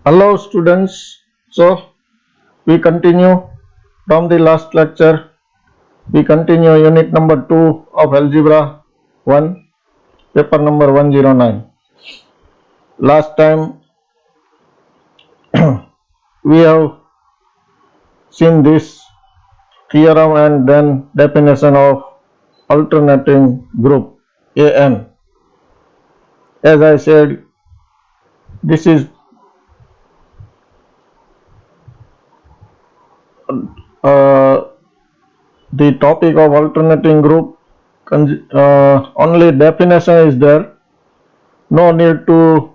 Hello students, so we continue from the last lecture. We continue unit number 2 of algebra 1, paper number 109. Last time we have seen this theorem and then definition of alternating group AN. As I said, this is the topic of alternating group. Only definition is there, no need to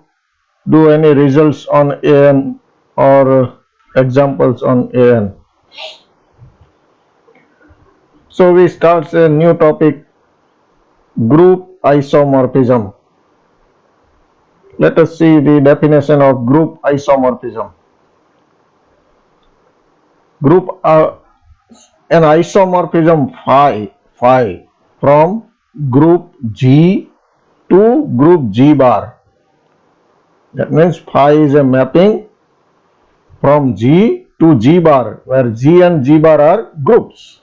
do any results on AN or examples on AN. So we start a new topic, group isomorphism. Let us see the definition of group isomorphism. Group an isomorphism phi from group G to group G bar. That means phi is a mapping from G to G bar, where G and G bar are groups.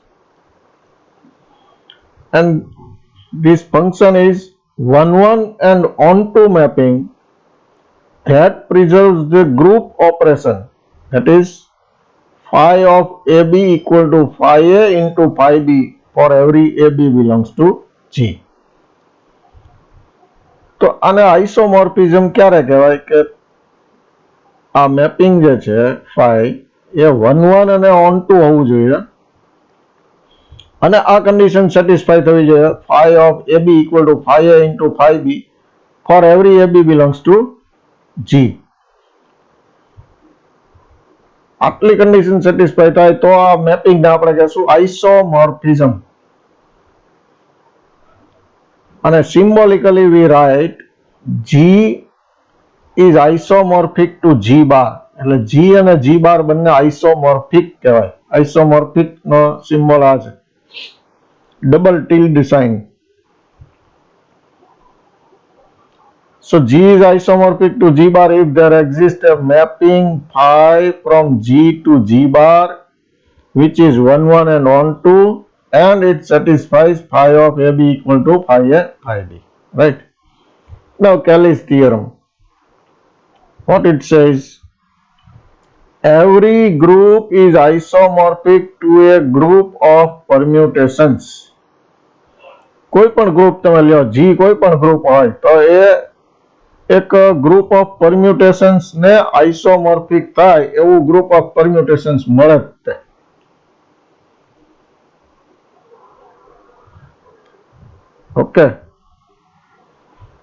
And this function is 1-1 and onto mapping that preserves the group operation. That is phi of AB equal to phi A into phi B for every AB belongs to G. તો આને આઇસોમોર્ફિઝમ ક્યારે કહેવાય કે આ mapping જે છે phi એ 1-1 અને onto હોવું જોઈએ અને આ કન્ડિશન સેટિસ્ફાય થવી જોઈએ phi of AB equal to phi A into phi B for every AB belongs to G. આટલી કન્ડિશન સેટિસ્ફાય થાય તો આ મેપિંગ ને આપણે કહેશું આઇસોમોર્ફિઝમ. અને સિમ્બોલિકલી વી right G is isomorphic to G bar. એટલે G અને G bar બંને આઇસોમોર્ફિક કહેવાય. આઇસોમોર્ફિક નો સિમ્બોલ આ છે, double tilde sign. So G is isomorphic to G bar if there exists a mapping phi from G to G bar which is 1-1 and onto, and it satisfies phi of AB equal to phi A phi B. Right? Now Cayley's theorem. What it says? Every group is isomorphic to a group of permutations. કોઈ પણ group તમે લ્યો, G કોઈ પણ group હોય તો એ એક group of પરમ્યુટેશન્સ ને આઇસોમોર્ફિક થાય એવું ગ્રુપ ઓફ પરમ્યુટેશન્સ મળે જ. ઓકે,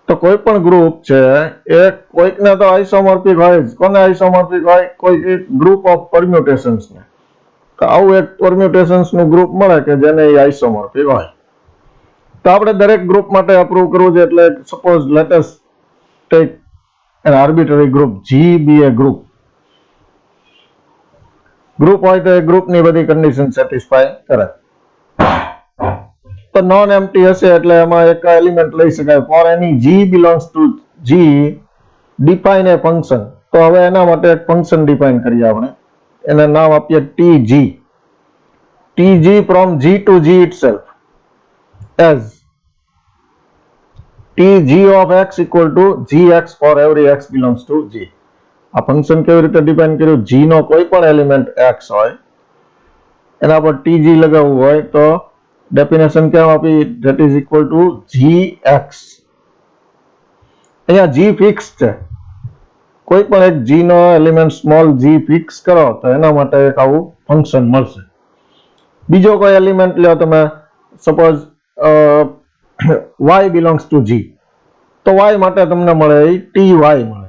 તો કોઈ પણ ગ્રુપ છે એ કોઈકને તો આઇસોમોર્ફિક હોય જ. કોને આઇસોમોર્ફિક હોય? કોઈ એક ગ્રુપ ઓફ પરમ્યુટેશન્સ ને. તો આવું એક પરમ્યુટેશન્સ નું ગ્રુપ મળે કે જેને એ આઇસોમોર્ફિક હોય. તો આપણે દરેક ગ્રુપ માટે અપ્રૂવ કરવું છે. એટલે suppose let us take an arbitrary group, G be a group. Group હોય તો એ ગ્રુપની બધી કન્ડિશન સેટિસ્ફાય કરે. તો નોન એમ્પ્ટી હશે એટલે એમાં એક એલિમેન્ટ લઈ શકાય. For any G belongs to G, define a function. તો હવે એના માટે એક ફંક્શન ડિફાઇન કરીએ આપણે. એને નામ આપીએ TG. TG from G to G itself as Tg of x equal to gx for every x belongs to G. આ ફંક્શન કેવી રીતે ડિફાઇન કર્યું? G નો કોઈ પણ એલિમેન્ટ x હોય એના પર Tg લગાવવું હોય તો ડેફિનેશન કેમ આપી? that is equal to gx. અહીંયા G ફિક્સ છે. કોઈ પણ એક G નો એલિમેન્ટ સ્મોલ g ફિક્સ કરો તો એના માટે એક આવું ફંક્શન મળશે. બીજો કોઈ એલિમેન્ટ લ્યો તમે, suppose y belongs to G, તો y માટે તમને મળે ty મળે.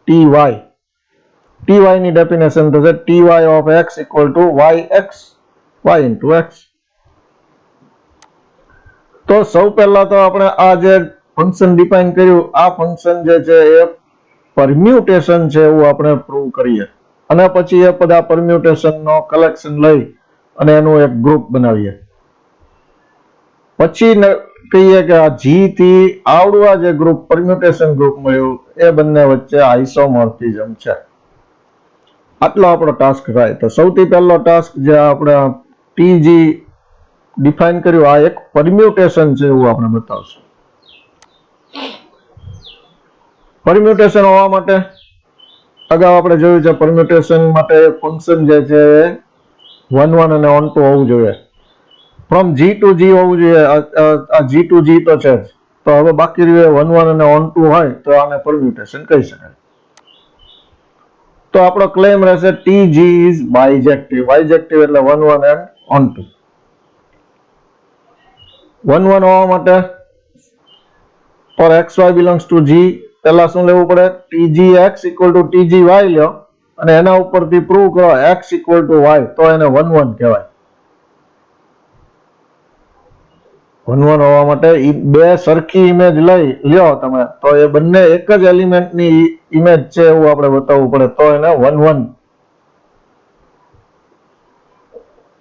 ty ની ડેફિનેશન થશે ty of x equal to yx, y into x. તો સૌ પહેલા તો આપણે આ જે ફંક્શન ડિફાઇન કર્યું આ ફંક્શન જે છે એ પરમ્યુટેશન છે એવું આપણે પ્રૂવ કરીએ અને પછી એ બધા પરમ્યુટેશન નો કલેક્શન લઈ અને એનું એક ગ્રુપ બનાવીએ. પછી કહીએ કે આ G થી આવડું આ જે ગ્રુપ પરમ્યુટેશન ગ્રુપ મળ્યું એ બંને વચ્ચે આઇસોમોર્ફિઝમ છે. આટલો આપણો ટાસ્ક થાય. તો સૌથી પહેલો ટાસ્ક જે આપણે ટીજી ડિફાઇન કર્યું, આ એક પરમ્યુટેશન છે એવું આપણે બતાવશું. પરમ્યુટેશન હોવા માટે અગાઉ આપણે જોયું છે, પરમ્યુટેશન માટે ફંક્શન જે છે એ 1 1 અને ઓન ટુ હોવું જોઈએ. ફ્રોમ જી ટુ જી હોવું જોઈએ. આ જી ટુ જી તો છે જ. તો હવે બાકી રહ્યું 1 1 અને ઓન ટુ હોય તો આને પરમ્યુટેશન કહી શકાય. તો આપણો ક્લેમ રહેશે ટીજી ઇઝ બાયજેક્ટિવ. બાયજેક્ટિવ એટલે 1 1 એન્ડ ઓન ટુ. 1 1 હોવા માટે for xy belongs to g પહેલા શું લેવું પડે? tgx equal to tgy લ્યો અને એના ઉપરથી પ્રૂવ કરો x equal to y, તો એને 1 1 કહેવાય. 1 1 હોવા માટે બે સરખી ઇમેજ લ્યો તમે, તો એ બંને એક જ એલિમેન્ટની ઇમેજ છે એવું આપણે બતાવવું પડે, તો એને 1 1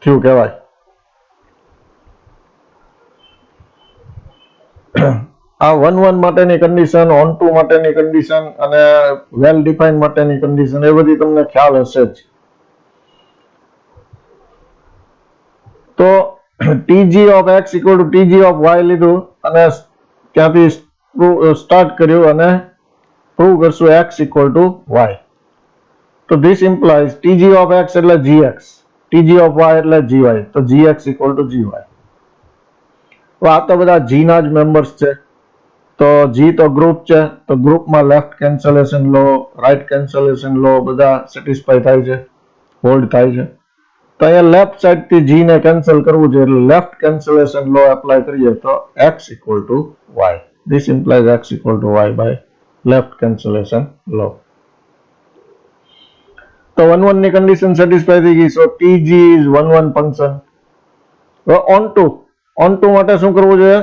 થયું કહેવાય. આ 1 1 માટેની કન્ડિશન, ઓન ટુ માટેની કન્ડિશન અને વેલ ડિફાઇન માટેની કન્ડિશન એ બધી તમને ખ્યાલ હશે જ. તો tg of x equal to tg of y લીધું અને ત્યાંથી સ્ટાર્ટ કર્યું અને પ્રૂવ કરશું x equal to y. તો this implies tg of x એટલે gx, tg of y એટલે gy, તો gx equal to gy. તો આ તો બધા g ના જ મેમ્બર્સ છે. તો g તો ગ્રુપ છે, તો ગ્રુપમાં લેફ્ટ કેન્સલેશન લો, રાઈટ કેન્સલેશન લો બધા સેટિસ્ફાય થાય છે, હોલ્ડ થાય છે. તો અહીંયા લેફ્ટ સાઈડ થી g ને કેન્સલ કરવું છે એટલે લેફ્ટ કેન્સલેશન લો એપ્લાય કરીએ તો x equal to y. This implies x equal to y by left cancellation law. તો 1 1 ની કન્ડિશન સેટિસ્ફાય થઈ ગઈ. સો tg is 1 1 ફંક્શન. હવે ઓન ટુ માટે શું કરવું જોઈએ?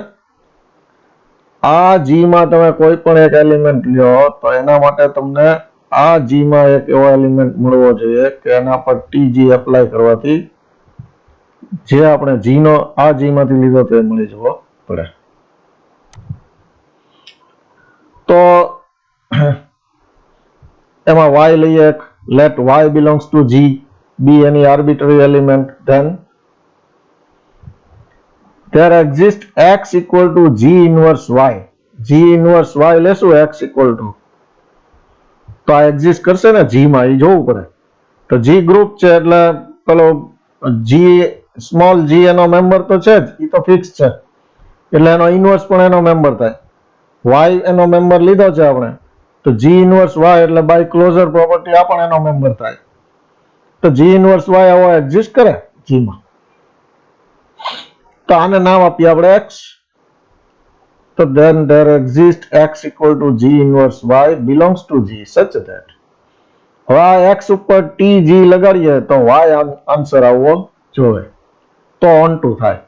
આ g માં તમે કોઈ પણ એક એલિમેન્ટ લ્યો તો એના માટે તમને આ g માં એક એવો એલિમેન્ટ મળવો જોઈએ કે એના પર tg એપ્લાય કરવાથી જે આપણે g નો આ g માંથી લીધો તે મળી જવો પડે. તો એમાં y લઈએ, let y belongs to g, be any arbitrary element, then there exists x equal to g inverse y. g inverse y લેશું x equal to, તો આ એક્ઝિસ્ટ કરશે ને g માં, એ જોવું પડે. તો g ગ્રુપ છે એટલે પેલો g સ્મોલ g એનો મેમ્બર તો છે જ, એ તો ફિક્સ છે એટલે એનો ઇન્વર્સ પણ એનો મેમ્બર થાય. y એનો મેમ્બર લીધો છે આપણે, તો g ઇન્વર્સ y એટલે બાય ક્લોઝર પ્રોપર્ટી આ પણ એનો મેમ્બર થાય. તો g ઇન્વર્સ y આવો એક્ઝિસ્ટ કરે g માં, તો આને નામ આપીએ આપણે x. તો then there exists x equal to g inverse y belongs to g such that, હવે આ x ઉપર tg લગાડીએ તો y આન્સર આવવો જોઈએ, તો ઓન ટુ થાય.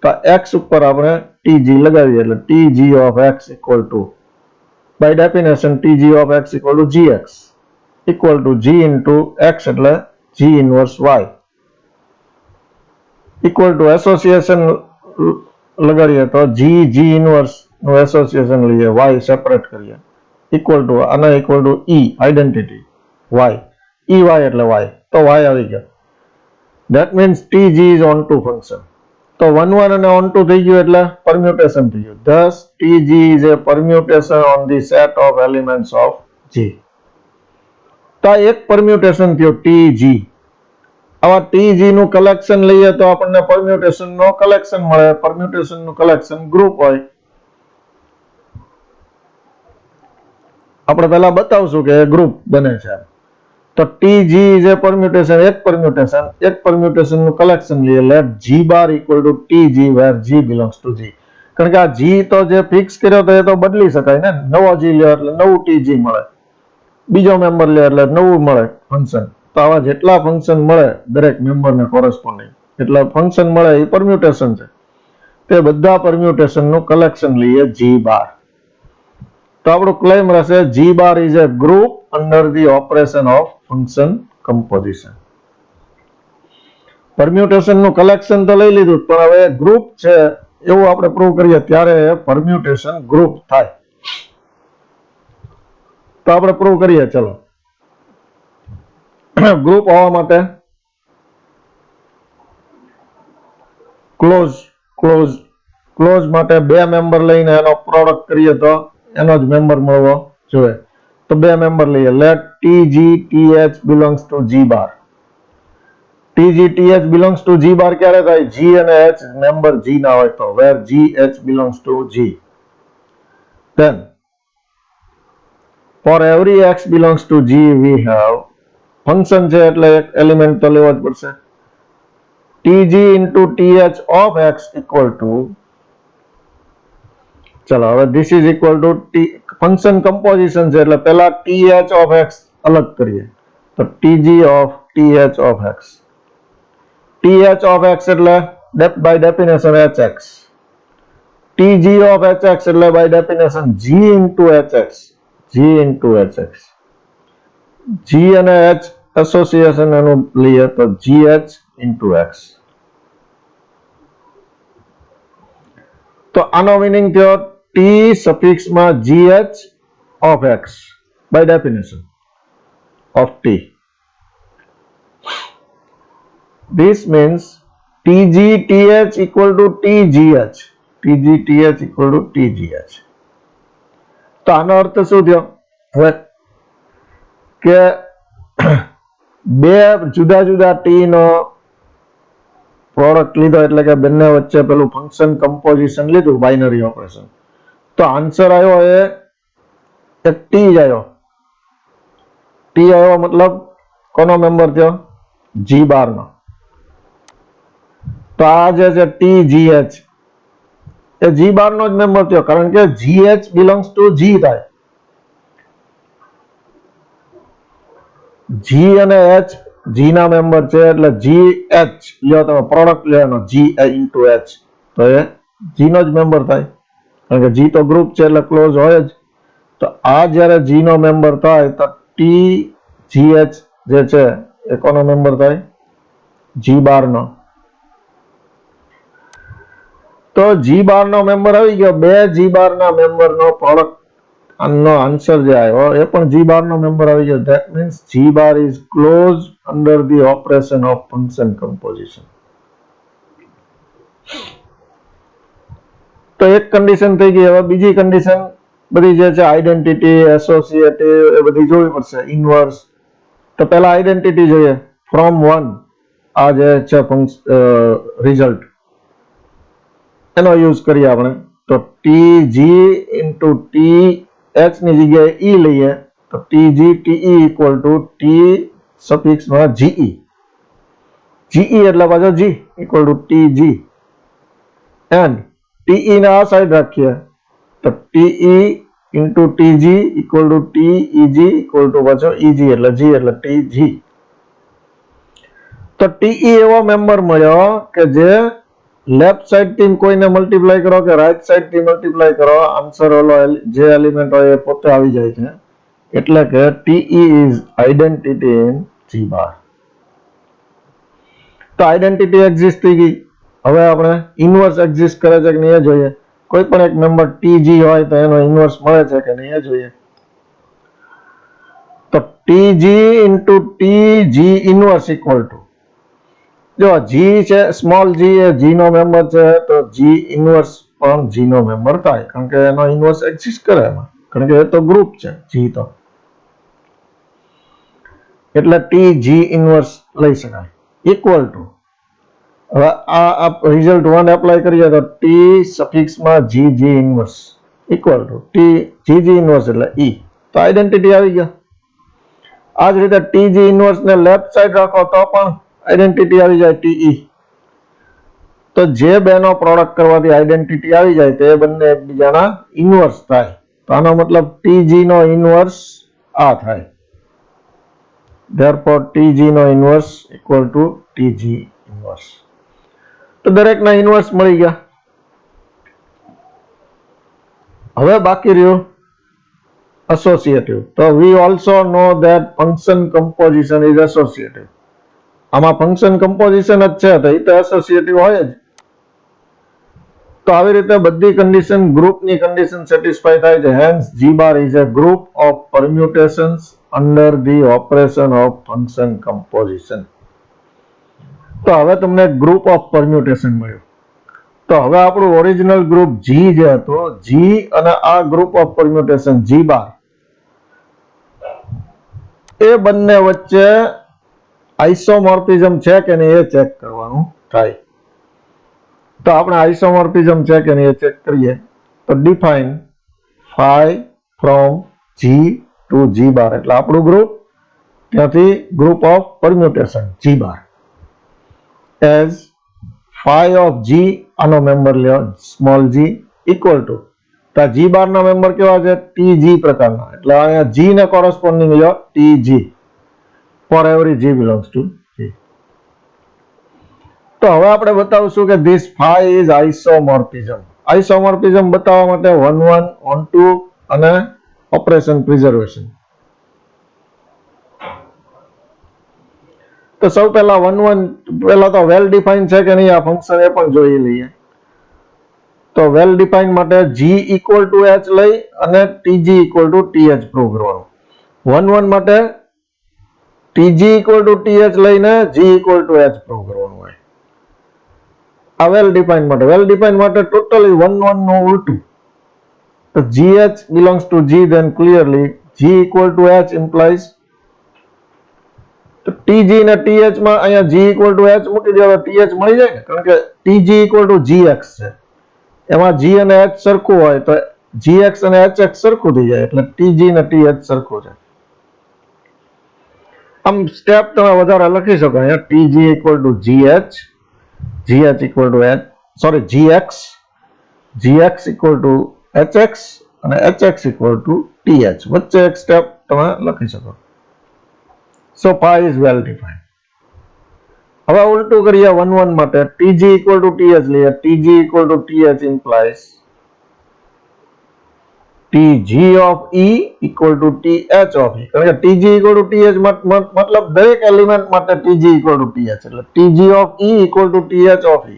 તો x ઉપર આપણે tg લગાવીએ એટલે tg of x equal to, by definition tg of x equal to gx equal to g into x એટલે g inverse y equal to association લગાડીએ તો g ઇન્વર્સ નું એસોસિએશન લઈએ, y સેપરેટ કરીએ, ઇક્વલ ટુ આના equal to e identity y, ey એટલે y, તો y આવી ગયો. That means tg is onto function. તો 1 1 અને ઓન ટુ થઈ ગયું એટલે પરમ્યુટેશન થઈ ગયું. thus tg is a permutation on the set of elements of g. તો આ એક પરમ્યુટેશન થયો tg. આવા tg નું કલેક્શન લઈએ તો આપણને પરમ્યુટેશન નો કલેક્શન મળે. પરમ્યુટેશન નું કલેક્શન ગ્રુપ હોય. આપણે પહેલા બતાવશું કે ગ્રુપ બને છે. તો tg is a permutation, એક પરમ્યુટેશન નું કલેક્શન લઈએ. let g bar equal to tg where g belongs to g. કારણ કે આ g તો જે ફિક્સ કર્યો તો એ તો બદલી શકાય ને, નવો g લ્યો એટલે નવું tg મળે, બીજો મેમ્બર લ્યો એટલે નવું મળે ફંક્શન. તો આવા જેટલા ફંક્શન મળે દરેક મેમ્બરને કોરસ્પોન્ડિંગ એટલા ફંક્શન મળે એ પરમ્યુટેશન છે. તે બધા પરમ્યુટેશન નું કલેક્શન લઈએ g બાર. તો આપણું ક્લેમ રહેશે g bar is a group under the operation of function composition. Permutation નું કલેક્શન તો લઈ લીધું, પણ હવે ગ્રુપ છે એવું આપણે પ્રૂવ કરીએ ત્યારે પરમ્યુટેશન ગ્રુપ થાય. તો આપણે પ્રૂવ કરીએ. ચલો, ગ્રુપ હોવા માટે ક્લોઝ માટે બે મેમ્બર લઈને એનો પ્રોડક્ટ કરીએ તો એનો જ મેમ્બર મળવો જોઈએ. તો બે મેમ્બર લઈએ. Let TGTH belongs to G bar. TGTH belongs to G bar ક્યારે થાય? G અને H મેમ્બર G ના હોય તો, where GH belongs to G. Then for every X belongs to G we have function છે એટલે એક એલિમેન્ટ તો લેવો જ પડશે. TG into TH of X equal to, ચલો હવે this is equal to function composition છે એટલે પહેલા TH of X અલગ કરીએ તો TG of TH of X. TH of X એટલે by definition HX. TG of HX એટલે by definition G into HX. G into HX. G અને H association એનું લઈએ તો GH into X. તો આનો મીનિંગ થયો T સફિક્સમાં GH of X by definition of T. This means TGTH equal to TGH. TGTH equal to TGH. તો આનો અર્થ શું થયો? હવે કે બે જુદા જુદા ટી નો પ્રોડક્ટ લીધો એટલે કે બંને વચ્ચે પેલું ફંક્શન કમ્પોઝિશન લીધું, બાઇનરી ઓપરેશન, તો આન્સર આવ્યો એ એક ટી જ આવ્યો. ટી આવ્યો મતલબ કોનો મેમ્બર થયો? જી બાર નો. તો આ જે છે TGH એ જી બાર નો જ મેમ્બર થયો કારણ કે GH belongs to G થાય. G અને H G ના મેમ્બર છે એટલે GH લ્યો તમે પ્રોડક્ટ લ્યો એનો G into H તો એ G નો જ મેમ્બર થાય કારણ કે G તો ગ્રુપ છે એટલે ક્લોઝ હોય જ. તો આ જ્યારે G નો મેમ્બર થાય તો TGH જે છે એ કોનો મેમ્બર થાય? G બાર નો. તો G બાર નો મેમ્બર આવી ગયો. બે G બાર ના મેમ્બર નો પ્રોડક્ટ નો આન્સર જે આવ્યો એ પણ G બાર નો મેમ્બર આવી ગયો. That means G bar is closed under the operation of function composition. તો એક કન્ડિશન થઈ ગઈ. હવે બીજી કન્ડિશન બધી જે છે આઈડેન્ટિટી, એસોસિએટિવ એ બધી જોવી પડશે. ઇનવર્સ તો પહેલા આઈડેન્ટિટી જોઈએ. ફ્રોમ 1 આ જે છે રિઝલ્ટ એનો યુઝ કરીએ આપણે. તો TG into TH ની જગ્યાએ E લઈએ તો TGTE equal to T સફિક્સમાં GE. GE એટલે પાછો G equal to TG and TE ને આ સાઈડ રાખીએ તો TE into TG equal to TEG equal to પાછો EG એટલે G એટલે TG. તો TE એવો મેમ્બર મળ્યો કે જે લેફ્ટ સાઈડ થી કોઈને મલ્ટીપ્લાય કરો કે રાઈટ સાઈડ થી મલ્ટીપ્લાય કરો આન્સર ઓલો જે એલિમેન્ટ હોય એ પોતે આવી જાય છે. એટલે કે TE is identity in G bar. તો આઈડેન્ટિટી એક્ઝિસ્ટ થઈ ગઈ. હવે આપણે ઇનવર્સ એક્ઝિસ્ટ કરે છે કે નહીં એ જોઈએ. કોઈ પણ એક મેમ્બર TG હોય તો એનો ઇનવર્સ મળે છે કે નહીં એ જોઈએ. તો TG into TG inverse equal to, જો G છે સ્મોલ g એ G નો મેમ્બર છે તો G ઇનવર્સ પણ G નો મેમ્બર થાય કારણ કે એનો ઇનવર્સ એક્ઝિસ્ટ કરે એમાં કારણ કે એ તો ગ્રુપ છે G તો. એટલે TG ઇનવર્સ લઈ શકાય ઇક્વલ ટુ. હવે આ રિઝલ્ટ 1 એપ્લાય કરીએ તો T સફિક્સમાં GG inverse equal to GG inverse એટલે E. તો આઈડેન્ટિટી આવી ગયા. આ જ રીતે TG ઇનવર્સ ને લેફ્ટ સાઈડ રાખો તો પણ આઈડેન્ટિટી આવી જાય TE. તો જે બેનો પ્રોડક્ટ કરવાથી આઈડેન્ટિટી આવી જાય તે બંને એકબીજાના ઇનવર્સ થાય. તો આનો મતલબ TG નો ઇનવર્સ આ થાય. Therefore TG નો inverse equal to TG inverse. તો દરેકના ઇનવર્સ મળી ગયા. હવે બાકી રહ્યું associative. તો we also know that function composition is associative. આમાં ફંક્શન કમ્પોઝિશન જ છે તો એ તો એસોસિએટિવ હોય જ. તો આવી રીતે બધી કન્ડિશન ગ્રુપની કન્ડિશન સેટિસ્ફાય થાય છે. Hence G bar is a group of permutations under the operation of function composition. તો હવે તમને ગ્રુપ ઓફ પરમ્યુટેશન મળ્યું. તો હવે આપણું ઓરિજિનલ ગ્રુપ G જે હતો, G અને આ ગ્રુપ ઓફ પરમ્યુટેશન G બાર, એ બંને વચ્ચે આઇસોમોર્ફિઝમ છે કે નહીં એ ચેક કરવાનું થાય. તો આપણે આઇસોમોર્ફિઝમ છે કે નહીં એ ચેક કરીએ. તો define phi from G to G બાર, એટલે આપણું ગ્રુપ ત્યાંથી group of permutation G bar as phi of G, આનો મેમ્બર લ્યો સ્મોલ g ઇક્વલ ટુ, તો આ G બાર ના મેમ્બર કેવા છે? TG પ્રકારના, એટલે અહીંયા G ને કોરસ્પોન્ડિંગ લ્યો TG for every G belongs to G. તો હવે આપણે બતાવશું કે this phi is isomorphism. આઇસોમોર્ફિઝમ બતાવવા માટે 1 1 on 2 અને ઓપરેશન પ્રિઝર્વેશન. તો સૌ પહેલા 1 1 પહેલા તો વેલ ડિફાઇન છે કે નહીં આ ફંક્શન એ પણ જોઈ લઈએ. તો વેલ ડિફાઇન માટે G ઇક્વલ ટુ h લઈ અને TG equal to TH prove કરવાનું. 1 1 માટે TG ઇક્વલ ટુ TH લઈને G equal to h prove કરવાનું હોય. આ વેલ ડિફાઇન માટે. વેલ ડિફાઇન માટે ટોટલી 1 1 નું ઉલટું. તો GH belongs to G, then clearly G equal to H implies, તો TG ને TH માં અહીંયા G equal to H મૂકી દેવા, TH મળી જાય ને, કારણ કે TG equal to GX છે, એમાં G અને H સરખું હોય તો GX અને HX સરખું થઈ જાય, એટલે TG ને TH સરખું છે. આમ સ્ટેપ તમે વધારે લખી શકો અહીંયા. TG equal to GH, GH equal to H, sorry GX, GX equal to HX અને HX equal to TH, વચ્ચે એક સ્ટેપ તમે લખી શકો. So phi is well defined. હવે ઉલટું કરીએ 1 1 માટે. TG equal to TH લઈએ. TG equal to TH implies TG of E equal to TH of E, કારણ કે TG equal to TH મતલબ દરેક એલિમેન્ટ માટે TG equal to TH, એટલે TG of E equal to TH of E.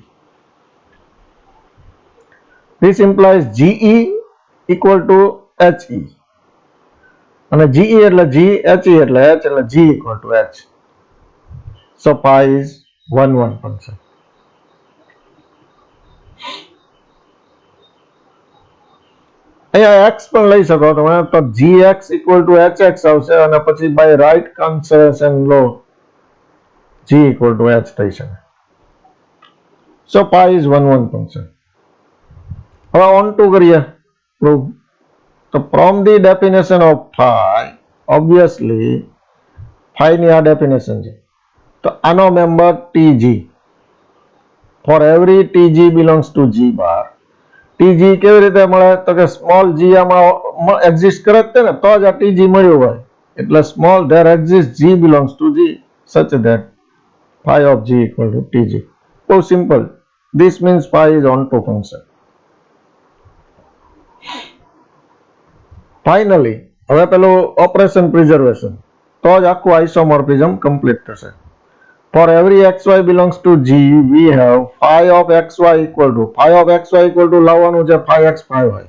This implies GE equal to HE, અને GE એટલે G, HE એટલે H, એટલે G equal to H. So phi is 1 1 function. અહીંયા x પણ લઈ શકો તમે, તો GX equal to HX આવશે અને પછી by right cancellation law G equal to H થઈ શકે. So phi is 1 1 function. હવે on to કરીએ proof. તો from the definition of phi, obviously phi ની આ ડેફિનેશન છે, તો આનો member TG for every TG belongs to G bar. TG કેવી રીતે મળે? તો કે સ્મોલ g આમાં એક્ઝિસ્ટ કરે છે ને, તો જ આ TG મળ્યું હોય, એટલે small there exists G belongs to G such that phi of G equal to TG. બહુ simple. This means phi is onto function. Finally હવે પેલું ઓપરેશન પ્રિઝર્વેશન, તો જ આખું આઇસોમોર્ફિઝમ કમ્પ્લીટ થશે. For every xy belongs to G, we have phi of xy equal to, phi of xy equal to લાવવાનું છે phi x phi y,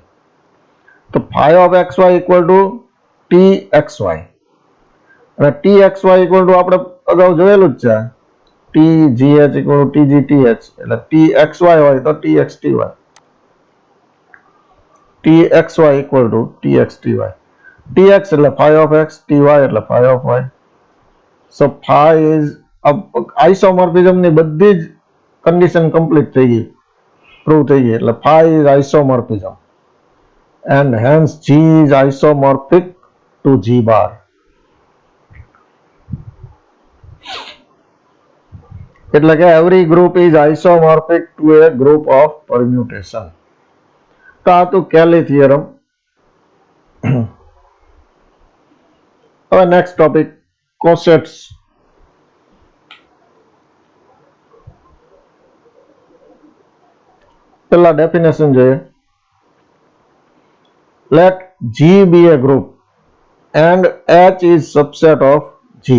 તો phi of xy equal to txy, અને txy equal to આપણે અગાઉ જોયેલું જ છે tgh equal to tgth, એટલે txy હોય તો txty, txy equal to txty, tx એટલે phi of x, ty એટલે phi of y. So phi is, આઇસોમોર્ફિઝમ ની બધી જ કન્ડિશન કમ્પ્લીટ થઈ ગઈ, પ્રૂવ થઈ ગઈ, એટલે phi is isomorphism and hence G is isomorphic to G bar. એટલે કે every group is isomorphic to a group of permutation. તો આ તો કેલી થિયરમ. હવે નેક્સ્ટ ટોપિક કોસેટ્સ. પેલા ડેફિનેશન જોઈએ. Let G be a group and H is subset of G.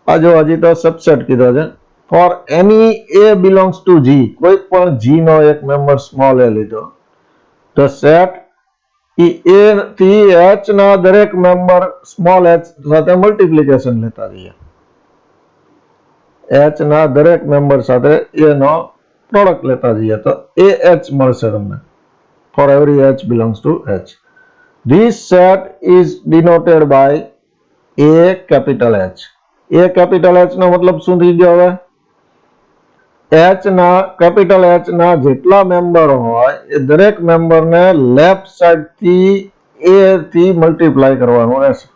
આ જો હજી તો સબસેટ કીધો છે. For any A belongs to G, કોઈ પણ G નો એક મેમ્બર સ્મોલ a લીધો, the set એ થી h ના દરેક મેમ્બર સ્મોલ h સાથે મલ્ટીપ્લિકેશન લેતા જઈએ. h ના દરેક મેમ્બર સાથે a નો પ્રોડક્ટ લેતા જઈએ તો ah મળશે તમને. For every h belongs to h. This set is denoted by a capital H. a capital H નો મતલબ શું થઈ ગયો હવે? h ના કેપિટલ h ના જેટલા મેમ્બર હોય એ દરેક મેમ્બરને લેફ્ટ સાઈડ થી a થી મલ્ટીપ્લાય કરવાનું રહેશે.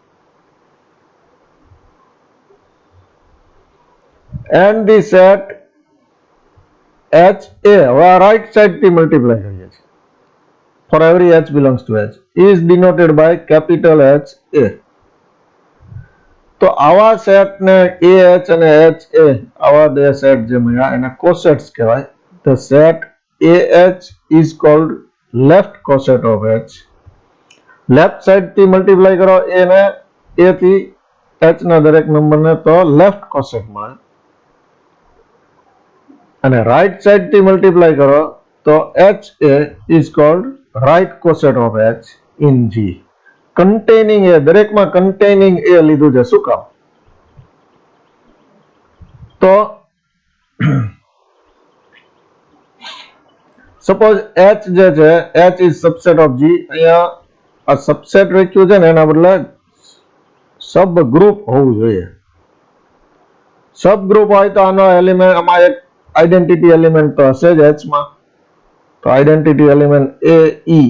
And the set HA હવે રાઈટ સાઈડ થી મલ્ટીપ્લાય કરીએ છીએ. For every h belongs to h is denoted by capital H A. તો આવા સેટ ને AH અને HA આવા બે સેટ જે મળ્યા એને કોસેટ્સ કહેવાય. The set AH is called left coset of H. Left side થી મલ્ટીપ્લાય કરો a ને a થી h ના દરેક નંબરને તો લેફ્ટ કોસેટ મળે. અને રાઈટ સાઈડ થી મલ્ટીપ્લાય કરો તો HA is called right coset of H in G. Containing A દરેકમાં કન્ટેનિંગ એ લીધું છે. શું કામ? તો સપોઝ h જે છે h is subset of G. અહીંયા આ સબસેટ રાખ્યું છે ને એના બદલે સબ ગ્રુપ હોવું જોઈએ. સબ ગ્રુપ હોય તો આનો એલિમેન્ટ આમાં એક આઈડેન્ટિટી એલિમેન્ટ તો હશે જ h માં. તો identity element a e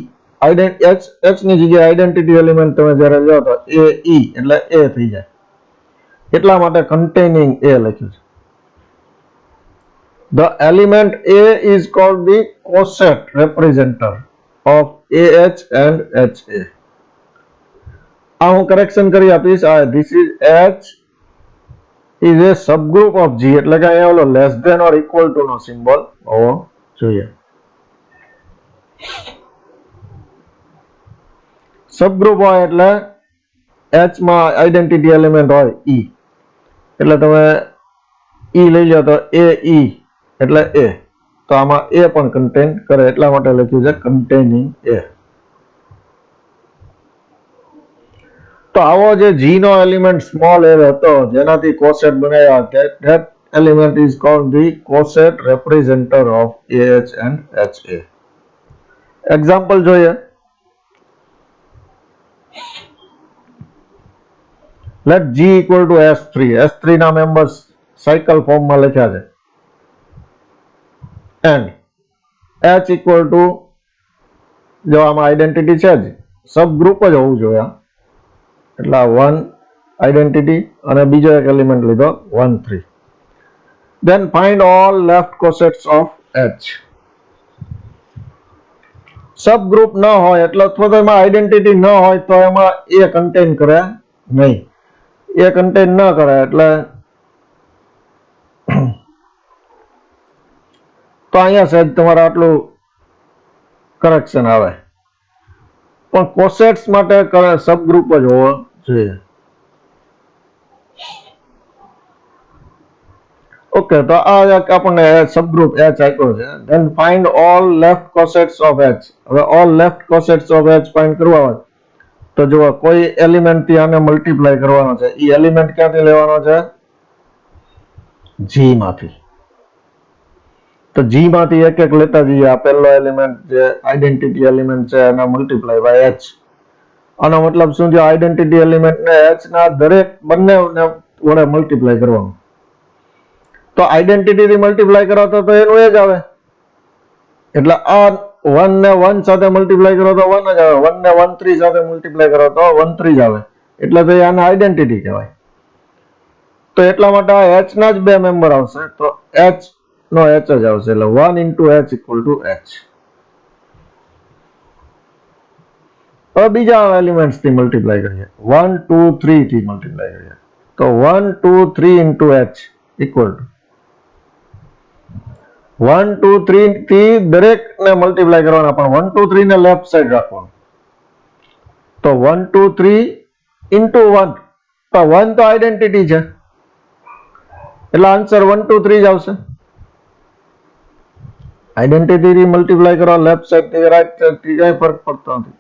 h ની જગ્યાએ આઈડેન્ટિટી એલિમેન્ટ તમે જ્યારે લો તો a e એટલે a થઈ જાય. એટલા માટે કન્ટેનિંગ a લખ્યું છે. The element a is called the coset representative of ah and ha. આ હું કરેક્શન કરી આપીશ. this is h is a subgroup of G એટલે કે અહીંયા ઓલો less than or equal to નો સિમ્બોલ હોવો જોઈએ. સબગ્રુપ હોય એટલે h માં આઈડેન્ટિટી એલિમેન્ટ હોય e એટલે તમે e લઈ લો તો a e એટલે a. તો આમાં a પણ કન્ટેન કરે એટલા માટે લખ્યું છે કન્ટેનિંગ a. તો આવો જે g નો એલિમેન્ટ સ્મોલ a હતો જેનાથી કોસેટ બનાવ્યા that element is called the coset representative of ah and ha. Example જોઈએ. Let G equal to S3. S3 ના મેમ્બર્સ સાયકલ ફોર્મમાં લખ્યા છે. And H equal to જો આમાં આઈડેન્ટિટી છે જ સબ ગ્રુપ જ હોવું જોઈએ. એટલે 1 આઈડેન્ટિટી અને બીજો એક એલિમેન્ટ લીધો 1 3. Then find all left cosets of H. Sub group ન હોય એટલે અથવા તો એમાં આઈડેન્ટિટી ન હોય તો એમાં એ કન્ટેન કરે નહીં. એ કન્ટેન ન કરે એટલે તો અહીંયા સહેજ તમારે આટલું કરેક્શન આવે. પણ કોસેટ્સ માટે સબ ગ્રુપ જ હોવો જોઈએ. ઓકે, તો આ આપણને સબગ્રુપ H આપ્યો છે. Then find all left cosets of H. હવે all left cosets of H find કરવા હોય તો જો કોઈ એલિમેન્ટ થી આને મલ્ટીપ્લાય કરવાનો છે. એ એલિમેન્ટ ક્યાંથી લેવાનો છે? G માંથી. તો G માંથી એક એક લેતા જઈએ. આ પહેલો એલિમેન્ટ જે આઈડેન્ટિટી એલિમેન્ટ છે એના મલ્ટીપ્લાય બાય H. આનો મતલબ શું છે? આઈડેન્ટિટી એલિમેન્ટ ને H ના દરેક બંને વડે મલ્ટીપ્લાય કરવાનું. તો આઈડેન્ટિટી થી મલ્ટીપ્લાય કરો તો એનું એ જ આવે. એટલે આ 1 ને 1 સાથે મલ્ટીપ્લાય કરો તો 1 જ આવે. 1 ને 1 3 સાથે મલ્ટીપ્લાય કરો તો 1 3 જ આવે. એટલે તો આને આઈડેન્ટિટી કહેવાય. તો એટલા માટે આ H ના જ બે મેમ્બર આવશે. તો H નો H જ આવશે. એટલે 1 into H equal to H. હવે બીજા એલિમેન્ટ્સ થી મલ્ટીપ્લાય કરીએ. 1 2 3 થી મલ્ટીપ્લાય કરીએ તો 1 2 3 into H equal to 1 2 3 થી દરેક ને મલ્ટીપ્લાય કરવાના. પણ 1 2 3 ને લેફ્ટ સાઈડ રાખવાનું. તો 1 2 3 into 1. તો 1 તો આઈડેન્ટિટી છે એટલે આન્સર 1 2 3 જ આવશે. આઈડેન્ટિટી થી મલ્ટીપ્લાય કરો લેફ્ટ સાઈડ થી રાઈટ સાઈડ થી કઈ ફરક પડતો નથી.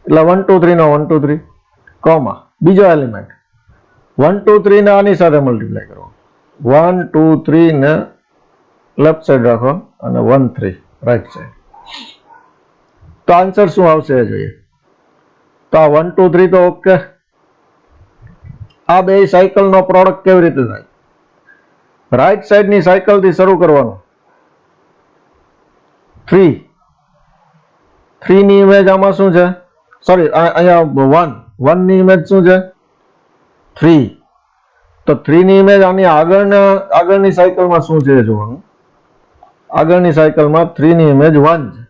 એટલે 1 2 3 નો 1 2 3 કોમા બીજો એલિમેન્ટ 1 2 3 ને આની સાથે મલ્ટીપ્લાય કરો 1 2 3 ને લેફ્ટ સાઈડ રાખો અને 1 3 રાઈટ સાઈડ તો આન્સર શું આવશે એ જોઈએ તો આ 1 2 3 તો ઓકે આ બે સાયકલ નો પ્રોડક્ટ કેવી રીતે થાય રાઈટ સાઈડ ની સાયકલ થી શરૂ કરવાનું 3 ની ઇમેજ આમાં શું છે સોરી અહીંયા 1 ની ઇમેજ શું છે 3 તો 3 ની ઇમેજ આની આગળની સાયકલમાં શું છે જોવાનું આગળની સાયકલમાં 3 ની ઇમેજ 1 છે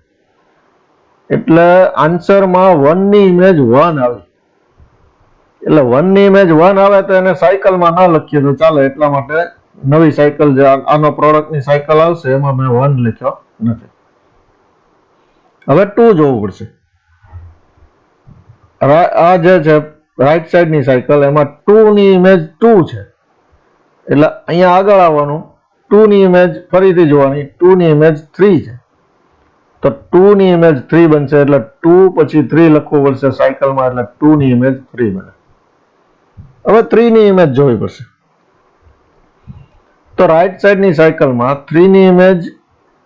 એટલે આન્સરમાં 1 ની ઇમેજ 1 આવી એટલે 1 ની ઇમેજ 1 આવે તો એને સાયકલમાં ના લખીએ તો ચાલે એટલા માટે નવી સાયકલ જે આનો પ્રોડક્ટની સાયકલ આવશે એમાં મેં 1 લખ્યો નથી હવે 2 જોવું પડશે આ જે છે રાઈટ સાઈડ ની સાયકલ એમાં 2 ની ઇમેજ 2 છે એટલે અહીંયા આગળ આવવાનું 2 ની ઇમેજ ફરીથી જોવાની 2 ની ઇમેજ 3 છે તો 2 ની ઇમેજ 3 બનશે એટલે 2 પછી 3 લખવું પડશે સાયકલમાં એટલે 2 ની ઇમેજ 3 બને હવે 3 ની ઇમેજ જોવી પડશે તો રાઈટ સાઈડ ની સાયકલમાં 3 ની ઇમેજ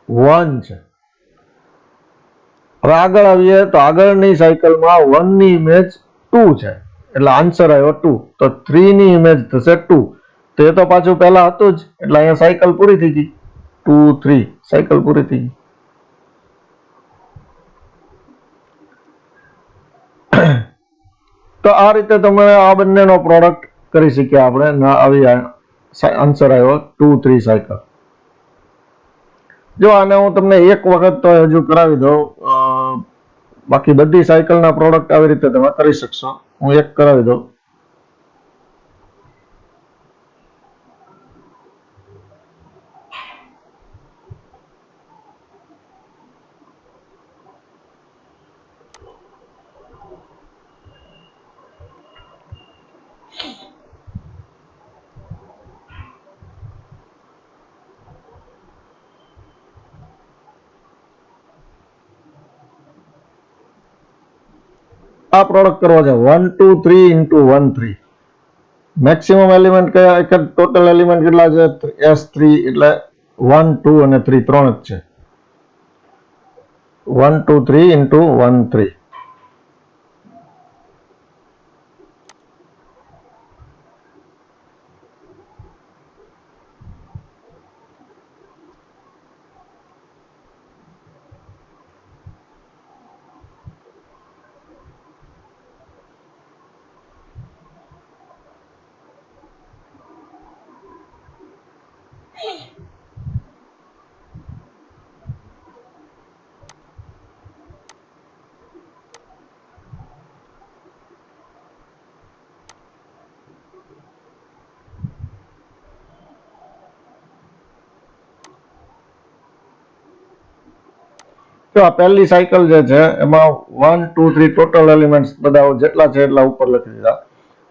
1 છે હવે આગળ આવીએ તો આગળની સાયકલમાં 1 ની ઇમેજ 2 છે એટલે આન્સર આવ્યો 2 તો 3 ની ઇમેજ થશે 2 તો એ તો પાછું પહેલા હતું જ એટલે અહીંયા સાયકલ પૂરી થઈ ગઈ 2 3 સાયકલ પૂરી થઈ ગઈ તો આ રીતે તમે આ બંનેનો પ્રોડક્ટ કરી શક્યા આપણે આવી આન્સર આવ્યો 2 3 સાયકલ જો આને હું તમને એક વખત તો હજુ કરાવી દઉં બાકી બધી સાયકલના પ્રોડક્ટ આવી રીતે તમે કરી શકશો હું એક કરાવી દઉં આ પ્રોડક્ટ કરવો છે 1 2 3 into 1 3 મેક્સિમમ એલિમેન્ટ કયા એક ટોટલ એલિમેન્ટ કેટલા છે S3 એટલે 1 2 અને 3 ત્રણ જ છે 1 2 3 into 1 3 તો આ પહેલી સાયકલ જે છે એમાં 1 2 3 ટોટલ એલિમેન્ટ્સ બધા જેટલા છે એટલા ઉપર લખી દીધા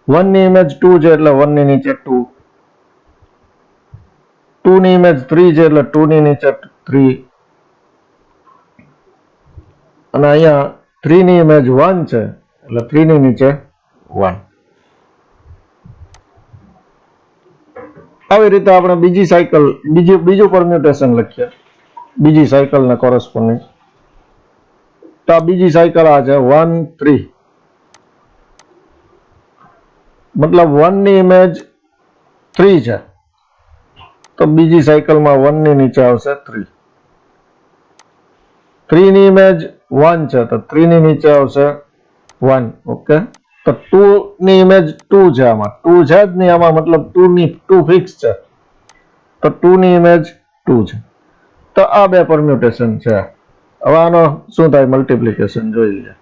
1 ની ઇમેજ 2 છે એટલે 1 ની નીચે 2 2 ની ઇમેજ 3 છે એટલે 2 ની નીચે 3 અને અહીંયા 3 ની ઇમેજ 1 છે એટલે 3 ની નીચે 1 આવી રીતે આપણે બીજી સાયકલ બીજું પરમ્યુટેશન લખીએ બીજી સાયકલને કોરસ્પોન્ડિંગ તો આ બીજી સાયકલ આ છે 1 3 મતલબ 1 ની ઇમેજ 3 છે તો બીજી સાયકલમાં 1 ની નીચે આવશે 3 3 ની ઇમેજ 1 છે તો 3 ની નીચે આવશે 1 ઓકે તો 2 ની ઇમેજ 2 છે આમાં 2 છે જ નહીં આમાં મતલબ 2 ફિક્સ છે તો 2 ની ઇમેજ 2 છે તો આ બે પરમ્યુટેશન છે હવે આનો શું થાય મલ્ટીપ્લિકેશન જોઈ લઈએ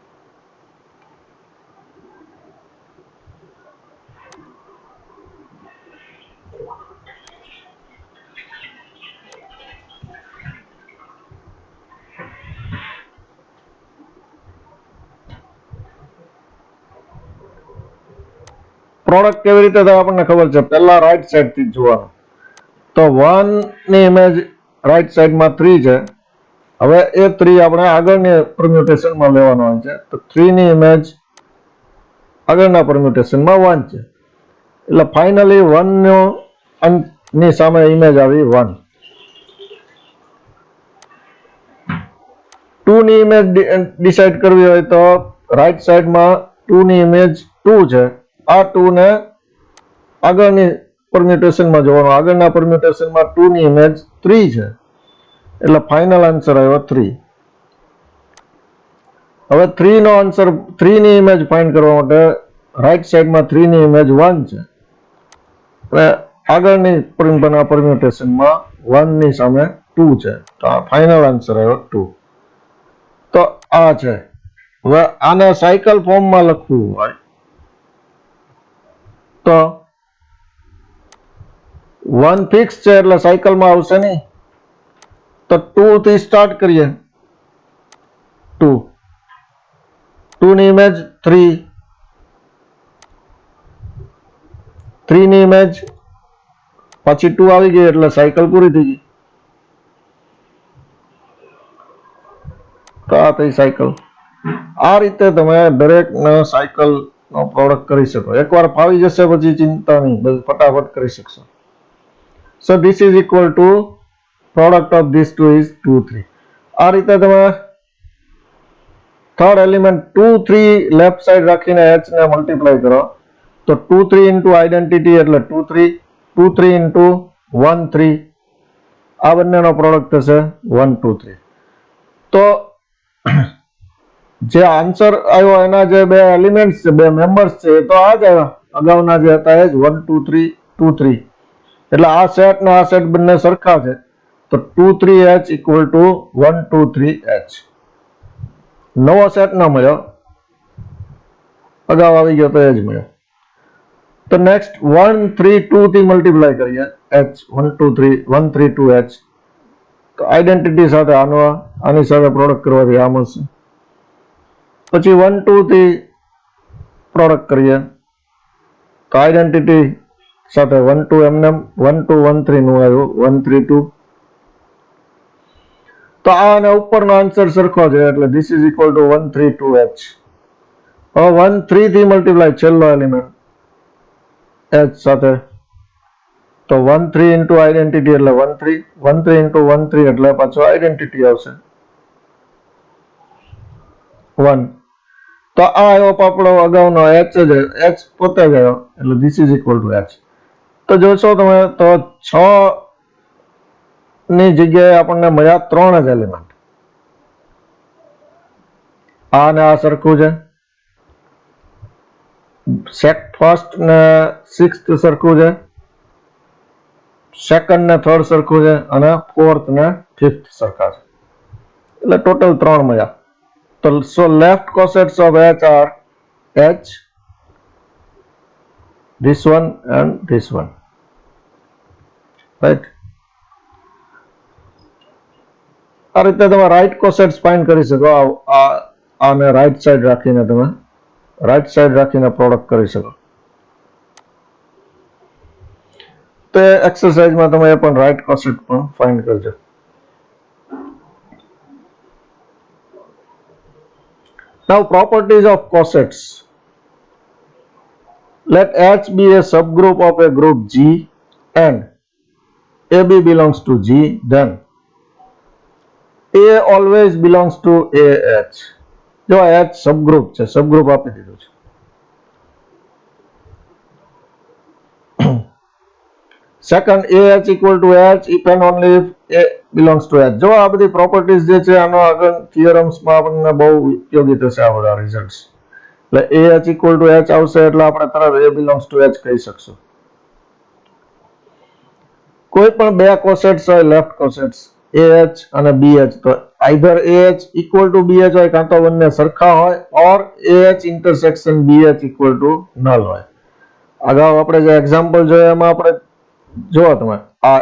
પ્રોડક્ટ કેવી રીતે થાય આપણને ખબર છે પહેલા રાઈટ સાઈડ થી જોવાનું તો 1 ની ઇમેજ રાઈટ સાઈડમાં 3 છે હવે એ 3 આપણે આગળની પરમ્યુટેશનમાં લેવાનો હોય છે, તો 3 ની ઇમેજ આગળના પરમ્યુટેશનમાં 1 છે, એટલે ફાઇનલી 1 ની સામે ઇમેજ આવી 1. 2 ની ઇમેજ ડિસાઇડ કરવી હોય તો રાઈટ સાઈડમાં 2 ની ઇમેજ 2 છે, આ 2 ને આગળની પરમ્યુટેશનમાં જોવાનું, આગળના પરમ્યુટેશનમાં 2 ની ઇમેજ 3 છે, એટલે ફાઇનલ આન્સર આવ્યો 3. હવે 3 નો આન્સર, 3 ની ઇમેજ ફાઇન્ડ કરવા માટે રાઈટ સાઈડમાં 3 ની ઇમેજ 1 છે, એટલે આગળની પરમ્યુટેશનમાં 1 ની સામે 2 છે, તો આ ફાઇનલ આન્સર આવ્યો 2. તો આ છે. હવે આને સાયકલ ફોર્મમાં લખવું હોય તો 1 ફિક્સ છે એટલે સાયકલમાં આવશે નહીં, તો 2 થી સ્ટાર્ટ કરીએ. 2 ની ઇમેજ 3, 3 ની ઇમેજ પછી 2 આવી ગઈ એટલે સાયકલ પૂરી થઈ ગઈ. તો આ થઈ સાયકલ. આ રીતે તમે દરેક સાયકલ નો પ્રોડક્ટ કરી શકો. એકવાર ફાવી જશે પછી ચિંતા નહીં, બધું ફટાફટ કરી શકશો. So this is equal to product of these two is 2, 3. આ રીતે તમે થર્ડ એલિમેન્ટ 2, 3 લેફ્ટ સાઈડ રાખીને h ને મલ્ટીપ્લાય કરો તો 2, 3 ઇન્ટુ આઈડેન્ટિટી એટલે 2, 3, 2, 3 ઇન્ટુ 1, 3, આ બંનેનો પ્રોડક્ટ થશે 1, 2, 3. તો જે આન્સર આવ્યો એના જે બે એલિમેન્ટ્સ છે, બે મેમ્બર્સ છે, એ તો આ જ આવ્યા, અગાઉના જે હતા એ જ 1, 2, 3, 2, 3. એટલે આ સેટ ને આ સેટ બંને સરખા છે, તો 2, 3h ઇક્વલ ટુ 1, 2, 3h. નવો સેટ ના મળ્યો, અગાઉ આવી ગયો તો એ જ મળ્યો. તો નેક્સ્ટ 1, 3, 2 થી મલ્ટીપ્લાય કરીએ h, 1, 2, 3, 1, 3, 2h. તો આઈડેન્ટિટી સાથે આની સાથે પ્રોડક્ટ કરવાથી આ મળશે. પછી 1, 2 થી પ્રોડક્ટ કરીએ તો આઈડેન્ટિટી સાથે 1, 2 એમને 1, 2, 1, 3 નું આવ્યું 1, 3, 2. તો આ અને ઉપરનો આન્સર સરખો છે એટલે this is equal to 1, 3, 2h. હવે 1, 3 થી મલ્ટીપ્લાય છેલ્લો એલિમેન્ટ h સાથે, તો 1, 3 ઇન્ટુ આઈડેન્ટિટી એટલે 1, 3, 1, 3 ઇન્ટુ 1, 3 એટલે પાછો આઈડેન્ટિટી આવશે 1. તો આ આવ્યો આપણો અગાઉનો h જ, h પોતે જ આવ્યો એટલે this is equal to h. તો જોશો તમે તો 6 ની જગ્યાએ આપણને મળ્યા 3 જ એલિમેન્ટ. આ ને આ સરખું છે, ફર્સ્ટ ને 6th સરખું છે, સેકન્ડ ને થર્ડ સરખું છે, અને 4th ને 5th સરખા છે, એટલે ટોટલ 3 મળ્યા. તો so left cosets of h are h, this one and this one, right? આ રીતે તમે રાઈટ કોસેટ્સ ફાઇન્ડ કરી શકો. આને રાઈટ સાઈડ રાખીને તમે પ્રોડક્ટ કરી શકો. તો એક્સરસાઇઝમાં તમે એ પણ રાઈટ કોસેટ પણ ફાઇન્ડ કરજો. Now properties of cosets. Let H be a subgroup of a group G and AB belongs to G, then A always belongs to AH. જો H subgroup છે, subgroup આપી દીધું છે. Second, AH equal to H if and only if A belongs to H. જો આ બધી properties જે છે આનો આગળ થિયરમ્સમાં આપણને બહુ ઉપયોગી થશે આ બધા રિઝલ્ટ્સ. એટલે AH equal to H આવશે એટલે આપણે તરત A belongs to H કહી શકશું. કોઈ પણ બે કોસેટ્સ હોય, લેફ્ટ કોસેટ્સ AH અને BH, તો either AH equal to BH હોય કાં તો બંને સરખા હોય, ઓર AH intersection BH equal to null હોય. અગાઉ આપણે જે એક્ઝામ્પલ જોયા એમાં આપણે જો તમે આ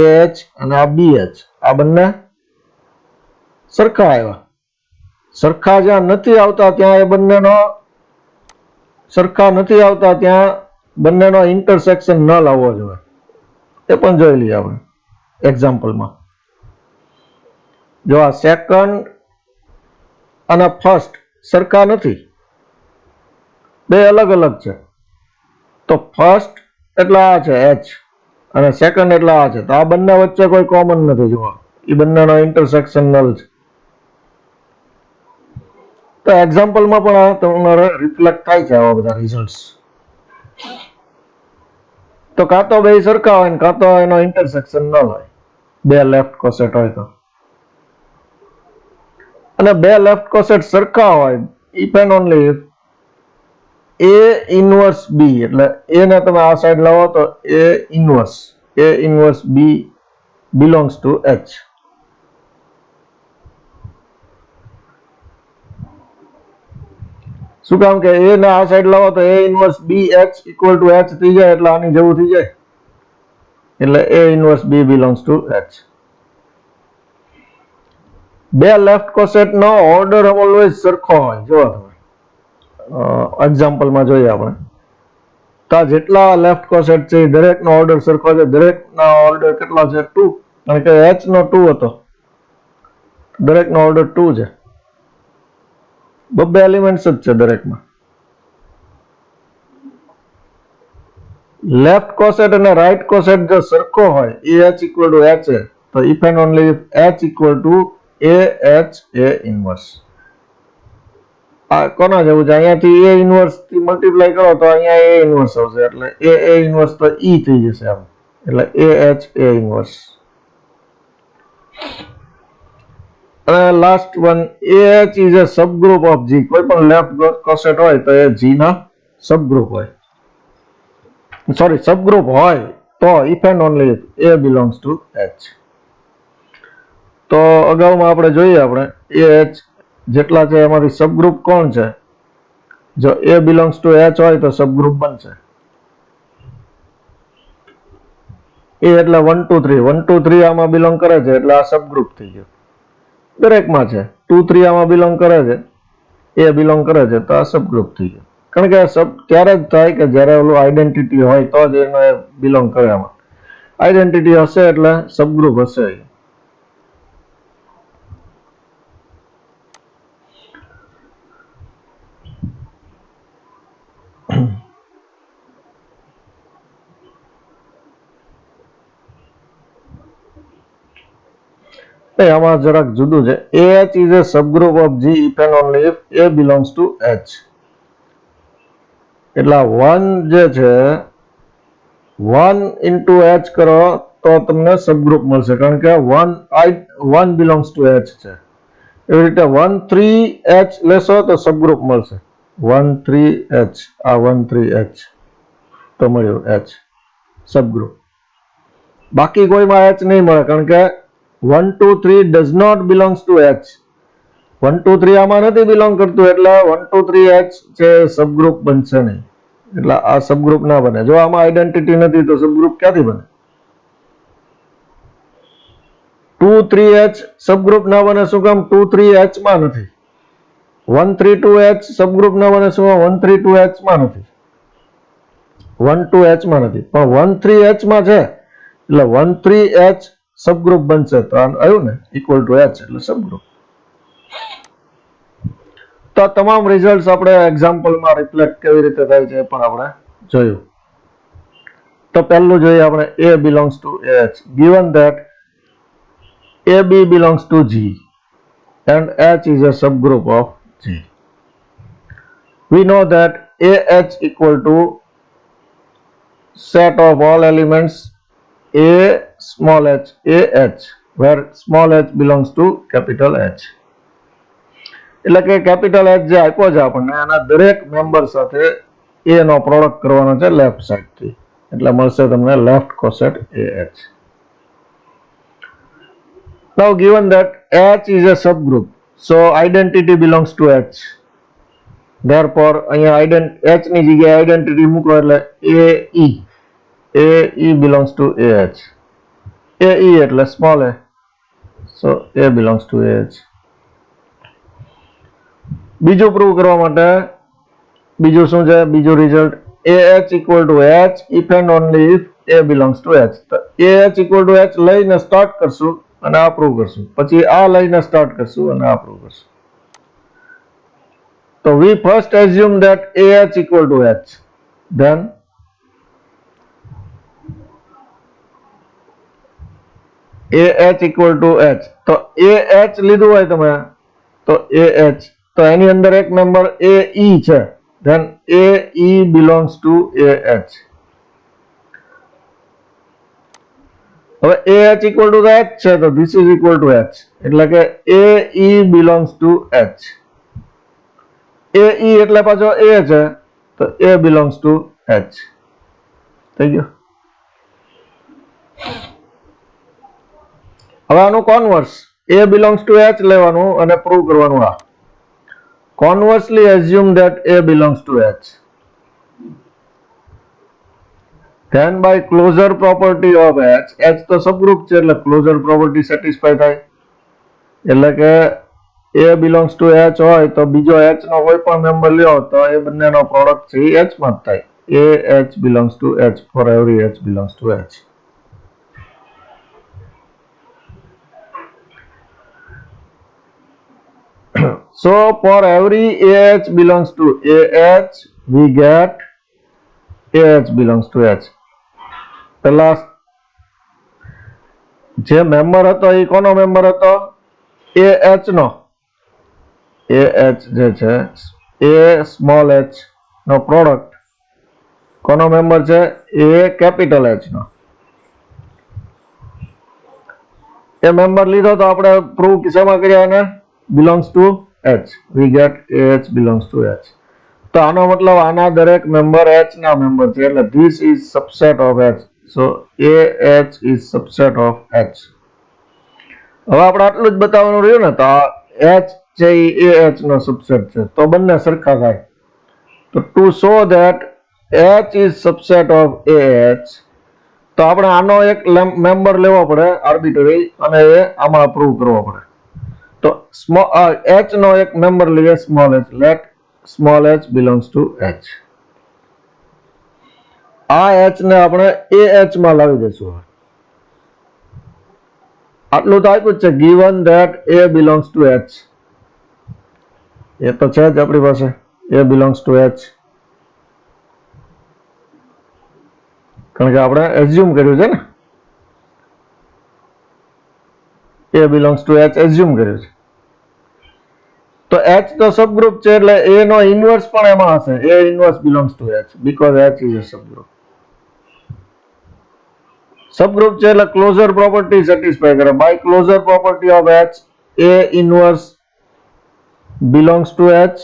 AH અને આ BH આ બંને સરખા આવ્યા. સરખા જ્યાં નથી આવતા ત્યાં એ બંનેનો સરખા નથી આવતા ત્યાં બંનેનો ઇન્ટરસેક્શન નલ આવવો જોઈએ. એ પણ જોઈ લઈએ આપણે એક્ઝામ્પલમાં. જો આ સેકન્ડ અને ફર્સ્ટ સરખા નથી, બે અલગ અલગ છે. તો ફર્સ્ટ એટલે આ છે એચ અને સેકન્ડ એટલે આ છે, તો આ બંને વચ્ચે કોઈ કોમન નથી. જુઓ એ બંનેનો ઇન્ટરસેક્શન નલ છે. તો એક્ઝામ્પલમાં પણ આ તમારે રિફ્લેક્ટ થાય છે આવા બધા રિઝલ્ટ્સ. તો કાં તો બે સરખા હોય ને કાં તો એનો ઇન્ટરસેક્શન નલ હોય, બે લેફ્ટ કોસેટ હોય તો. અને બે લેફ્ટ કોસેટ સરખા હોય if and only A inverse B, એટલે એ ને તમે આ સાઈડ લાવો તો A inverse B belongs to H. શું કામ કે એ ને આ સાઈડ લાવો તો A inverse B H equal to H થઈ જાય, એટલે આની જેવું થઈ જાય, એટલે A inverse B belongs to H. બે લેફ્ટ કોસેટ નો ઓર્ડર ઓલવેઝ સરખો હોય. જો એક્ઝામ્પલમાં જોઈએ આપણે તો જેટલા લેફ્ટ કોસેટ છે દરેકનો ઓર્ડર સરખો છે. દરેકનો ઓર્ડર કેટલો છે? 2. કારણ કે H નો 2 હતો, દરેકનો ઓર્ડર 2 છે. બબ્બે એલિમેન્ટ્સ જ છે દરેકમાં. લેફ્ટ કોસેટ અને રાઈટ કોસેટ જો સરખો હોય H ઇક્વલ ટુ H છે, તો if and only if H equal two AH A inverse. આ કોના જેવું છે? અહીંયાથી A ઇનવર્સ થી મલ્ટીપ્લાય કરો તો અહીંયા A ઇનવર્સ આવશે, એટલે A ઇનવર્સ તો E થઈ જશે આમ, એટલે AH A ઇનવર્સ. અને last one, AH is a subgroup of G. કોઈ પણ લેફ્ટ કોસેટ હોય તો એ G ના સબગ્રુપ હોય, સોરી સબગ્રુપ હોય તો if and only if A belongs to H. તો અગાઉમાં આપણે જોઈએ આપણે AH જેટલા છે એમાંથી સબગ્રુપ કોણ છે? જો A બિલોંગ્સ ટુ H હોય તો સબગ્રુપ બનશે. A એટલે 1 2 3, 1 2 3 આમાં બિલોંગ કરે છે એટલે આ સબગ્રુપ થઈ ગયો. દરેકમાં છે 2 3 આમાં બિલોંગ કરે છે, A બિલોંગ કરે છે તો આ સબગ્રુપ થઈ ગયો. કારણ કે સબ ત્યારે જ થાય કે જ્યારે ઓલું આઈડેન્ટિટી હોય તો જ એનો બિલોંગ કરે. આમાં આઈડેન્ટિટી હશે એટલે સબગ્રુપ હશે. આમાં જરાક જુદું છે. AH is a subgroup of G if and only if A belongs to H. એટલે 1 જે છે 1 into H કરો તો તમને સબગ્રુપ મળશે, કારણ કે 1 belongs to H છે. એવી રીતે 1 3 H લેશો તો સબગ્રુપ મળશે. 1 3 H, આ 1 3 H તો મળ્યું H સબગ્રુપ. બાકી કોઈમાં H નહીં મળે, કારણ કે 1 2 3 does not belongs to H. 1 2 3 આમાં નથી બિલોંગ કરતું, એટલે 1 2 3 H છે સબગ્રુપ બનશે નહીં, એટલે આ સબગ્રુપ ના બને. જો આમાં આઈડેન્ટિટી નથી તો સબગ્રુપ ક્યાંથી બને? 2 3 H સબગ્રુપ ના બને. શું કામ? 2 3 H માં નથી. 1 3 2 H સબગ્રુપ ના બને. શું કામ? 1 3 2 H માં નથી. 1 2 H માં નથી, પણ 1 3 H માં છે, એટલે 1 3 H સબગ્રુપ બનશે. તો આવ્યું ને ઇક્વલ ટુ H એટલે સબગ્રુપ. તો તમામ રિઝલ્ટ આપણે એક્ઝામ્પલમાં રિફ્લેક્ટ કેવી રીતે થાય છે પણ આપણે જોયું. તો પહેલું જોઈએ આપણે A belongs to AH. Given that AB belongs to G and H is a subgroup of G, we know that AH equal to set of all elements A small h AH, where small h belongs to capital H. એટલે કે capital H જે આપ્યો છે આપણને એના દરેક member સાથે A no product કરવાનો છે લેફ્ટ સાઈડ થી, એટલે મળશે તમને left કોસેટ AH. Now given that H is a subgroup, so identity belongs to H. Therefore અહીંયા H ની જગ્યાએ આઈડેન્ટિટી મૂકો એટલે AE belongs to AH. AE એટલે small a, so A belongs to AH. બીજું પ્રૂવ કરવા માટે બીજું શું છે? બીજું result AH equal to H if and only if A belongs to H. તો AH equal to H લઈને સ્ટાર્ટ કરશું અને આ પ્રૂવ કરશું. પછી આ લઈને સ્ટાર્ટ કરશું અને આ પ્રૂવ કરશું. તો we first assume that AH equal to H. Then AH equal to H. તો AH લીધું હોય તમે તો AH, તો એની અંદર એક મેમ્બર AE છે. Then AE belongs to AH. હવે AH equal to H છે તો this is equal to H. એટલે કે AE belongs to H. AE એટલે પાછો A છે તો A belongs to H. થઈ ગયું. હવે આનું કોન્વર્સ A belongs to H લેવાનું અને પ્રૂવ કરવાનું. આ conversely assume that A belongs to H. Then by closure property of H, H તો સબગ્રુપ છે એટલે closure property satisfy થાય. એટલે કે A belongs to H હોય તો બીજો H નો કોઈ પણ મેમ્બર લ્યો તો એ બંનેનો પ્રોડક્ટ છે એ H માં જ થાય. AH belongs to H for every H belongs to H. So for every AH belongs to AH, we get AH belongs to H. પેલા જે મેમ્બર હતો એ કોનો મેમ્બર હતો? AH નો. AH જે છે A સ્મોલ h નો પ્રોડક્ટ કોનો member છે? A કેપિટલ H નો. એ મેમ્બર લીધો તો આપણે પ્રૂવ શેમાં કર્યા એને? belongs to H. We get AH belongs to H. તો આનો મતલબ આના દરેક મેમ્બર H ના મેમ્બર છે એટલે this is subset of H. So AH is subset of H. હવે આપણે આટલું જ બતાવવાનું રહ્યું ને, તો H છે એ AH નો સબસેટ છે તો બંને સરખા થાય. તો to show that H is subset of AH, તો આપણે આનો એક મેમ્બર લેવો પડે આર્બિટરી અને એ આમાં પ્રૂવ કરવો પડે. તો H નો એક મેમ્બર લઈએ small h. Let small h belongs to H. આ H ને આપણે AH માં લાવી દઈશું. આટલું તો આપ્યું છે given that A belongs to H. એ તો છે જ આપણી પાસે A belongs to H, કારણ કે આપણે એઝ્યુમ કર્યું છે ને, A belongs to H assume કર્યું છે. તો H તો સબગ્રુપ છે એટલે A નો ઇન્વર્સ પણ એમાં હશે. A inverse belongs to H because H is a subgroup. Subgroup છે એટલે ક્લોઝર પ્રોપર્ટી સેટિસ્ફાય કરે. By closure property of H, A inverse belongs to H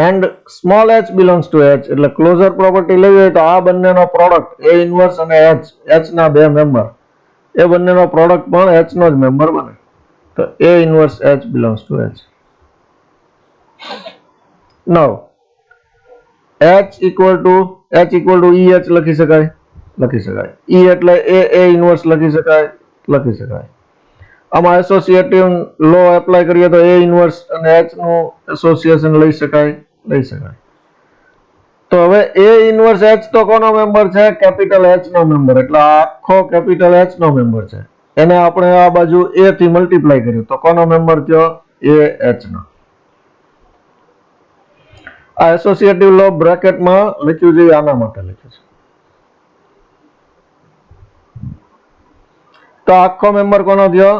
and small h belongs to H. એટલે closure property લેવી હોય તો આ બંનેનો product A inverse અને H ના બે મેમ્બર એ બંનેનો પ્રોડક્ટ પણ H નો જ મેમ્બર બને. તો A inverse H belongs to H. Now H equal to EH લખી શકાય. E એટલે A inverse લખી શકાય. આમાં એસોસિએટિવ લો એપ્લાય કરીએ તો A inverse અને H નું એસોસિએશન લઈ શકાય. તો હવે A inverse H તો કોનો મેમ્બર છે? કેપિટલ H નો મેમ્બર. એટલે આખો કેપિટલ H નો મેમ્બર છે. એને આપણે આ બાજુ A થી મલ્ટીપ્લાય કર્યું તો કોનો મેમ્બર થયો? AH નો. આ એસોસિએટિવ લો બ્રેકેટમાં લખ્યું છે, આના માટે લખ્યું છે. તો આખો મેમ્બર કોનો થયો?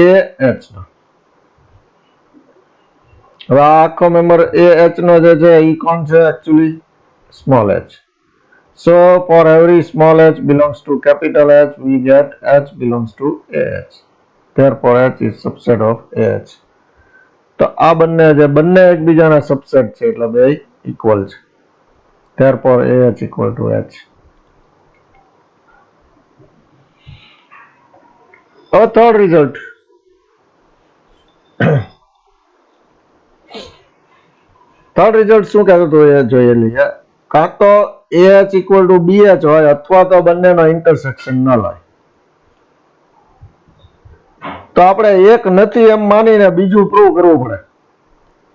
AH નો. હવે આ આખો મેમ્બર AH નો જે છે એ કોણ છે? Actually small h. So for every small h belongs to capital H, we get H belongs to AH. Therefore H is subset of AH. તો આ બંને એકબીજાના સબસેટ છે એટલે બે ઇક્વલ છે. Therefore AH equal to H. હવે third result. Third result શું કહેતું હતું એ જોઈએ લઈએ. કાં તો AH equal to BH હોય અથવા તો બંનેનો ઇન્ટરસેક્શન ન હોય. તો આપણે એક નથી એમ માનીને બીજું પ્રૂવ કરવું પડે.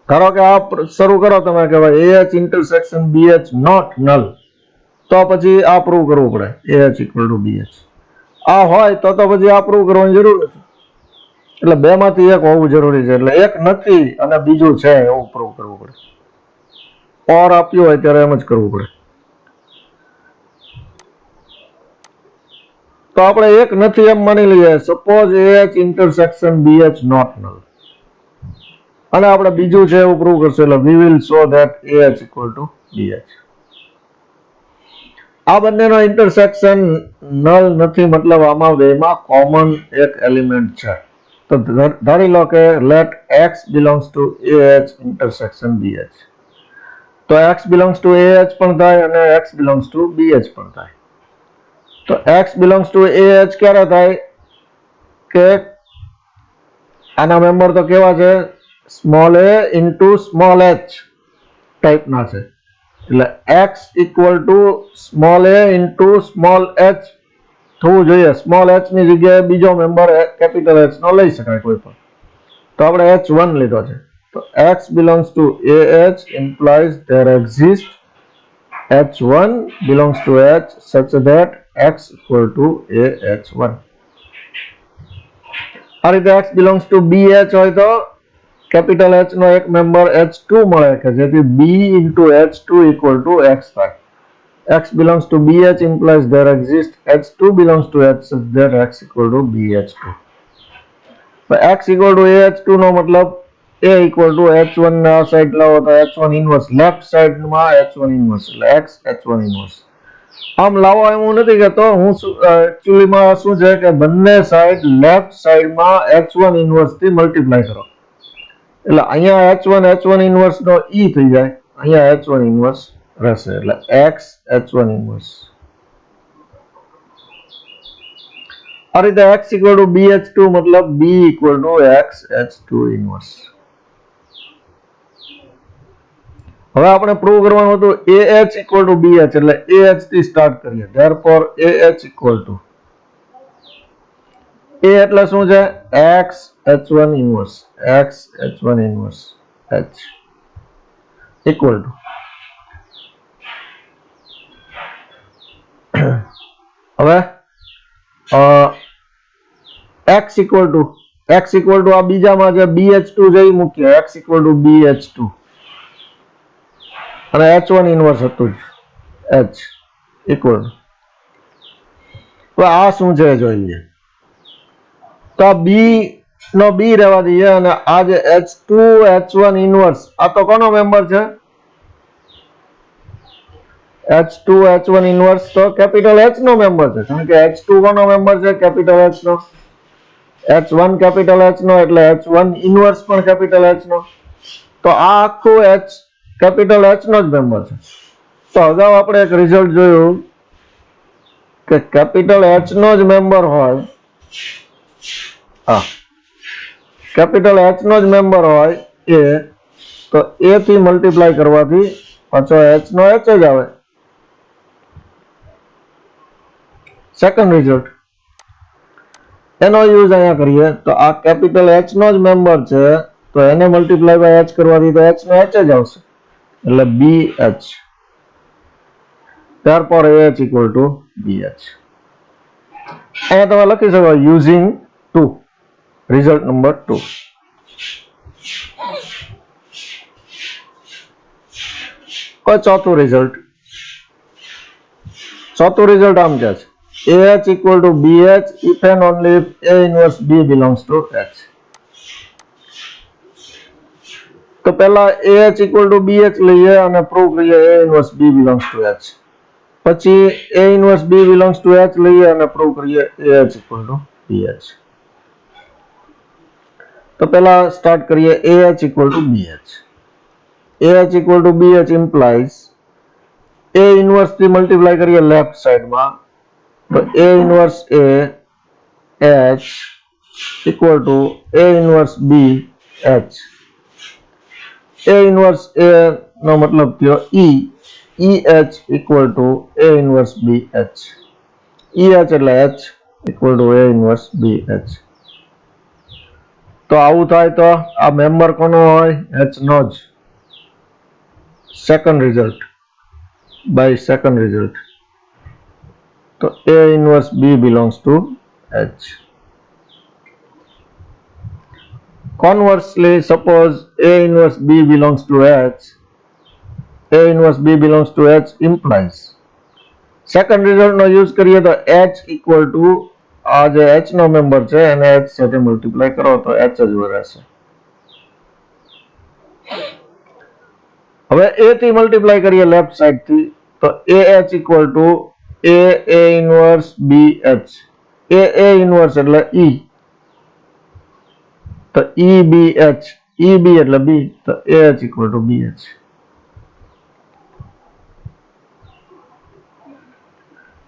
ધારો કે આ શરૂ કરો તમે કે ભાઈ AH intersection BH not null, તો પછી આ પ્રૂવ કરવું પડે AH equal to BH. આ હોય તો પછી આ પ્રૂવ કરવાની જરૂર નથી. એટલે બે માંથી એક હોવું જરૂરી છે. એટલે એક નથી અને બીજું છે એવું પ્રૂવ કરવું પડે. ઓર આપ્યું હોય ત્યારે એમ જ કરવું પડે. તો આપણે એક નથી એમ માની લઈએ. Suppose AH intersection BH not null, અને આપણે બીજું છે એવું પ્રૂવ કરશું. એટલે we will show that AH equal to BH. આ બંનેનો ઇન્ટરસેક્શન નલ નથી, મતલબ આમાં બેમાં કોમન એક એલિમેન્ટ છે. તો ધારી લો કે let x belongs to AH intersection BH. તો x બિલોંગ્સ ટુ AH પણ થાય અને x બિલોંગ્સ ટુ BH પણ થાય. તો x બિલોંગ્સ ટુ AH ક્યારે થાય કે આના મેમ્બર તો કેવા છે, small a into small h ટાઈપના છે. એટલે x equal to small a into small h થવું જોઈએ. સ્મોલ h ની જગ્યાએ બીજો મેમ્બર કેપિટલ H નો લઈ શકાય કોઈ પણ. તો આપણે h1 લીધો છે. તો x belongs to AH implies there exists h1 belongs to h such that x equal to AH1. આ રીતે x belongs to BH હોય તો કેપિટલ H નો એક મેમ્બર h2 મળે કે જેથી b into h2 equal to x થાય. x belongs to BH implies there exists h2 belongs to h such that x equal to BH2. તો x equal to AH2 નો મતલબ a equal to h1 ના side લાવો તો h1 inverse left side માં h1 inverse એટલે x h1 inverse. આમ લાવો એમ હું નથી કહેતો, હું એક્ચ્યુઅલી માં શું છે કે બંને સાઈડ લેફ્ટ સાઈડ માં h1 ઇન્વર્સ થી મલ્ટીપ્લાય કરો એટલે અહીંયા h1 ઇન્વર્સ નો e થઈ જાય, અહીંયા h1 ઇન્વર્સ રહેશે એટલે x h1 ઇન્વર્સ. આ રીતે x equal to BH2 મતલબ b equal to x h2 inverse. હવે આપણે પ્રૂવ કરવાનું હતું AH equal to BH એટલે AH થી સ્ટાર્ટ કરીએ. therefore AH equal to A એટલે શું છે, x h1 inverse, x h1 inverse h equal to હવે x equal to આ બીજામાં જે BH2 જેવી મૂકીએ x equal to BH2 અને h1 ઇન્વર્સ હતું h equal તો આ શું છે જોઈ લઈએ. તો b નો b રહેવા દઈએ અને આ જે h2 h1 ઇન્વર્સ આ તો કોનો મેમ્બર છે, h2 h1 ઇન્વર્સ તો કેપિટલ H નો મેમ્બર છે. કારણ કે h2 કોનો મેમ્બર છે, કેપિટલ H નો. h1 કેપિટલ H નો એટલે h1 ઇન્વર્સ પણ કેપિટલ H નો. તો આ આખું h કેપિટલ H નો જ મેમ્બર છે. તો અગાઉ આપણે એક રિઝલ્ટ જોયું કે કેપિટલ H નો જ મેમ્બર હોય, હા કેપિટલ H નો જ મેમ્બર હોય એ તો a થી મલ્ટીપ્લાય કરવાથી પાછો h નો h જ આવે. સેકન્ડ રિઝલ્ટ એનો યુઝ અહીંયા કરીએ તો આ કેપિટલ H નો જ મેમ્બર છે તો એને મલ્ટીપ્લાય બાય h કરવાથી તો h નો h જ આવશે એટલે BH. therefore AH equal to BH. અહીંયા તમે લખી શકો યુઝિંગ 2, રિઝલ્ટ નંબર 2. ચોથું રિઝલ્ટ આમ કે છે AH equal to BH if and only if A inverse B belongs to H. તો પહેલા AH equal to BH લઈએ અને પ્રૂવ કરીએ A inverse B belongs to H. પછી A inverse B belongs to H લઈએ અને prove કરીએ AH equal to BH. તો પહેલા સ્ટાર્ટ કરીએ AH equal to BH. AH equal to BH implies A inverse થી મલ્ટીપ્લાય કરીએ લેફ્ટ સાઈડમાં તો A inverse A H equal to A inverse B H. A inverse A નો મતલબ થયો E, EH equal to A inverse B H. EH એટલે H equal to A inverse B H. તો આવું થાય તો આ મેમ્બર કોનો હોય, H નો જ. Second result. તો A inverse B belongs to H. Conversely, suppose A inverse B belongs to H. A inverse B belongs to H implies second રિઝલ્ટનો યુઝ કરીએ તો H ઇક્વલ ટુ આ જે H નો member છે એને H સાથે multiply કરો તો H જ રહેશે. હવે A થી મલ્ટીપ્લાય કરીએ લેફ્ટ સાઈડ થી તો AH equal two A inverse BH. A inverse એટલે E તો EBH, EB એટલે B તો AH equal to BH.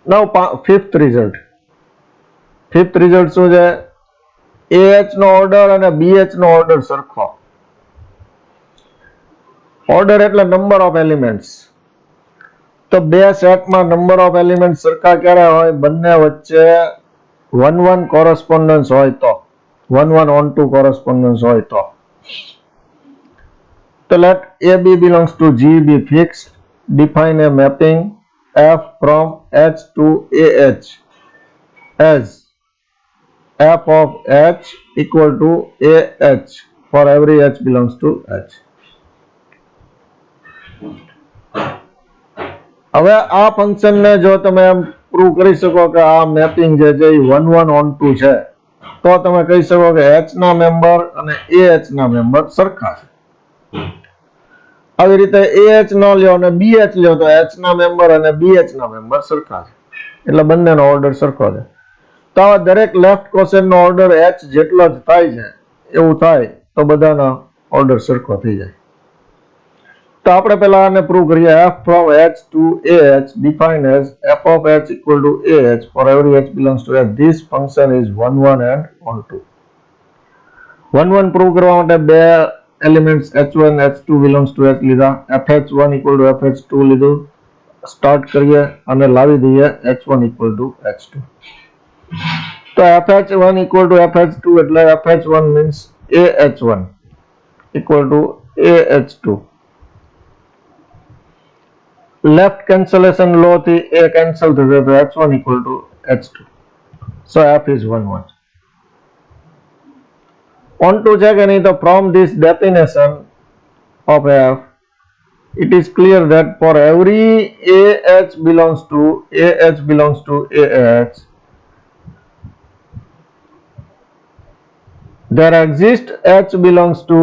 Now fifth result શું છે? AH નો ઓર્ડર અને BH નો ઓર્ડર સરખો. ઓર્ડર એટલે નંબર ઓફ એલિમેન્ટ્સ. તો બે સેટમાં નંબર ઓફ એલિમેન્ટ સરખા ક્યારે હોય? બંને વચ્ચે 1-1 કોરસ્પોન્ડન્સ હોય તો, 1-1 on-to કોરસ્પોન્ડન્સ હોય તો. તો let AB belongs to G be fixed. Define a mapping F from H to AH as F of H equal to AH for every H belongs to H. હવે આ function ને જો તમે એમ prove કરી શકો કે આ મેપિંગ જે છે એ 1-1 on-to છે તો તમે કહી શકો કે H ના મેમ્બર અને AH ના મેમ્બર સરખા છે. આવી રીતે AH નો લ્યો અને BH લ્યો તો H ના મેમ્બર અને BH ના મેમ્બર સરખા છે એટલે બંનેનો ઓર્ડર સરખો છે. તો આ દરેક લેફ્ટ ક્વોશન્ટ નો ઓર્ડર H જેટલો જ થાય છે એવું થાય તો બધાનો ઓર્ડર સરખો થઈ જાય. તો આપણે પહેલા આને પ્રૂવ કરીએ. F from H to AH defined as F of H equal to AH for every H belongs to H. This function is 1-1 and on-to. 1-1 prove કરવા માટે બે elements H1 H2 belongs to H લીધા. FH1 equal to FH2 લીધું. Start કરીએ અને લાવી દઈએ H1 equal to H2. તો FH1 equal to FH2 એટલે FH1 means AH1 equal to AH2. Left cancellation law થી A કેન્સલ થશે તો H1 equal to H2. So F is 1-1. On-to છે કે નહીં? તો from this definition of F it is clear that for every AH belongs to AH there exists H belongs to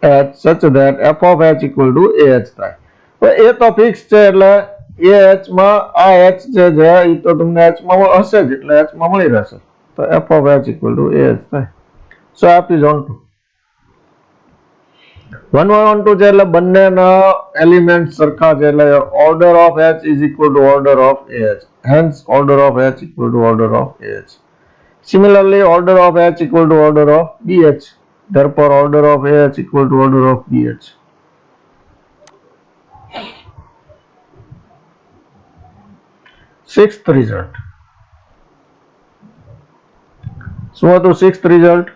H such that F of H equal to AH થાય. એ તો fix છે એટલે AH માં આ H જે છે એ તો તમને H માં હશે જ એટલે H માં મળી રહેશે તો F of H equal to AH થાય. So F is on-to. 1-1 on-to છે એટલે બંનેના એલિમેન્ટ સરખા છે એટલે order of H is equal to order of AH. Hence order of H equal to order of AH. Similarly, order of H equal to order of BH. Therefore, order of AH equal to order of BH. Sixth result. શું હતું sixth result?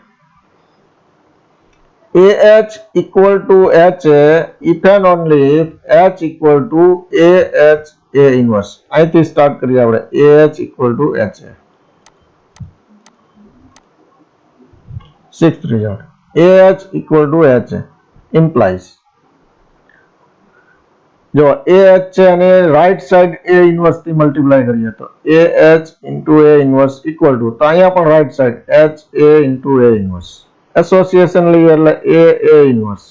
AH equal to HA if and only if H equal to AH A inverse. અહીંથી start કરીએ આપણે. AH equal to HA. Sixth result. AH equal to HA implies જો AH છે અને right side A inverse થી multiply કરીએ તો AH into A inverse equal to તો અહીંયા પણ right side HA into A inverse association લઈએ એટલે A inverse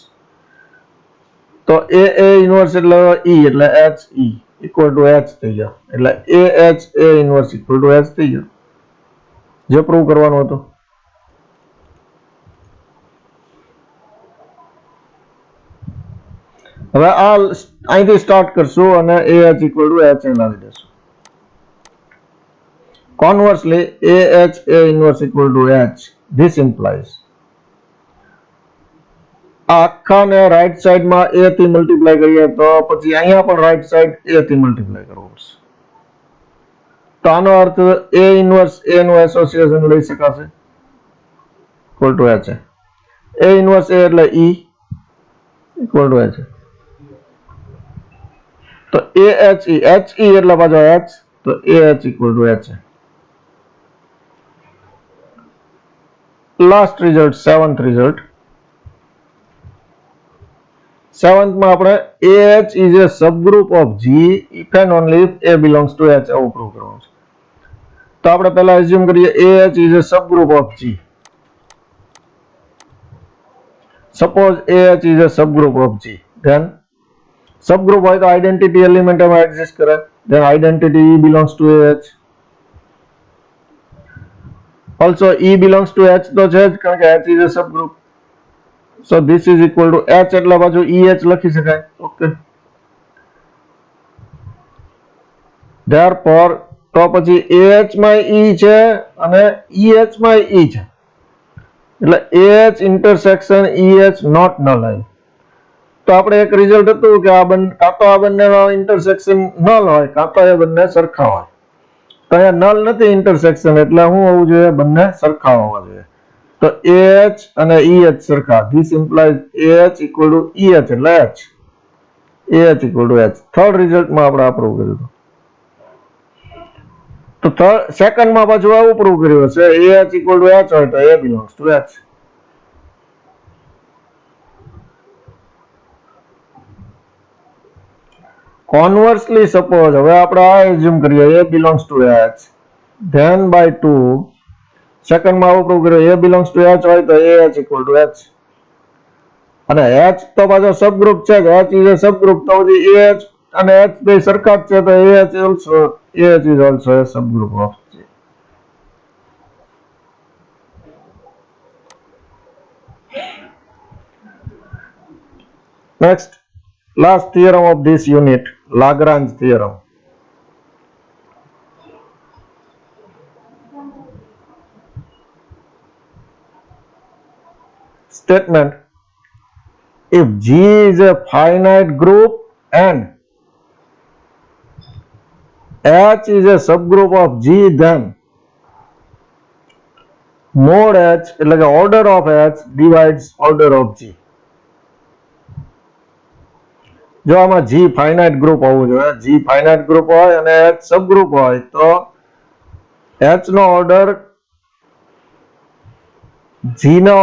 તો A inverse એટલે E એટલે HE equal to H થઈ ગયો એટલે AH A inverse equal to H થઈ ગયો જે પ્રૂવ કરવાનું હતું. હવે આ અહીંથી સ્ટાર્ટ કરશું અને AH equal to HA લાવી દેશું. Conversely, AH A inverse equal to H. This implies આ આખાને રાઈટ સાઈડમાં A થી મલ્ટીપ્લાય કરીએ તો પછી અહીંયા પણ રાઈટ સાઈડ A થી મલ્ટીપ્લાય કરવું પડશે. તો આનો અર્થ A ઇન્વર્સ A નું એસોસિએશન લઈ શકાશે equal to H. A inverse A એટલે E equal to H. તો AHE એટલે પાછો H તો AH equal to H. Last result, seventh result. Seventh માં આપણે AH is a subgroup of G if and only if A belongs to H આવું prove કરવાનું છે. તો આપણે પહેલા એઝ્યુમ કરીએ AH is a subgroup of G. Suppose AH is a subgroup of G. Then subgroup હોય તો identity element એમાં exist કરે. Then identity E belongs to AH. Also E belongs to H તો છે જ કારણ કે H is a subgroup. So this is equal to H એટલે પાછું EH લખી શકાય. Okay. Therefore તો પછી AH માં E છે અને EH માં E છે. એટલે AH intersection EH not null આવ્યું. તો આપણે એક રિઝલ્ટ હતું કે આ કાં તો આ બંનેનો ઇન્ટરસેક્શન નલ હોય કાં તો એ બંને સરખા હોય. તો અહીંયા નલ નથી ઇન્ટરસેક્શન એટલે શું હોવું જોઈએ? બંને સરખા હોવા જોઈએ. તો AH અને EH સરખા. This implies AH equal to EH એટલે H. AH equal to H. Third રિઝલ્ટમાં આપણે આ પ્રૂવ કર્યું હતું. તો સેકન્ડમાં પાછું આવું પ્રૂવ કર્યું હશે AH equal to H હોય તો A belongs to H. Conversely, suppose હવે આપણે આ એઝ્યુમ કરીએ A belongs to H, then by 2 સેકન્ડમાં આવું પ્રૂવ કર્યું A belongs to H હોય તો AH equal to H. અને H તો પાછો સબગ્રુપ છે કે H is a subgroup તો પછી AH અને H બે સરખા જ છે તો AH is also a subgroup of G. Next, last theorem of this unit, Lagrange theorem. Statement: if G is a finite group and H is a subgroup of G, then mod H એટલે કે order of H divides order of G. જો આમાં G finite group હોવું જોઈએ, G finite group હોય અને H subgroup હોય તો H નો ઓર્ડર G નો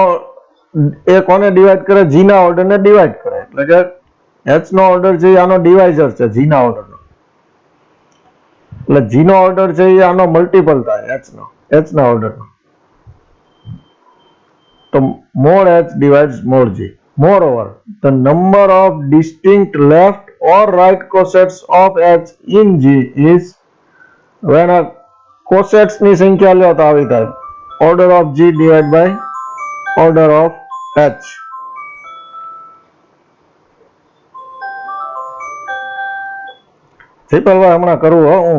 એ કોને ડિવાઇડ કરે? G ના ઓર્ડર ને ડિવાઇડ કરે. એટલે કે H નો ઓર્ડર છે આનો ડિવાઇઝર છે G ના ઓર્ડર નો. એટલે G નો ઓર્ડર છે એ આનો મલ્ટીપલ થાય H ના ઓર્ડર નો. તો mod H divides mod G. Moreover, the number of distinct left or right cosets of H in G is when a cosets ની સંખ્યા લ્યો તો આવી થાય order of G divided by order of H. સિમ્પલભાઈ હમણાં કરવું હો, હું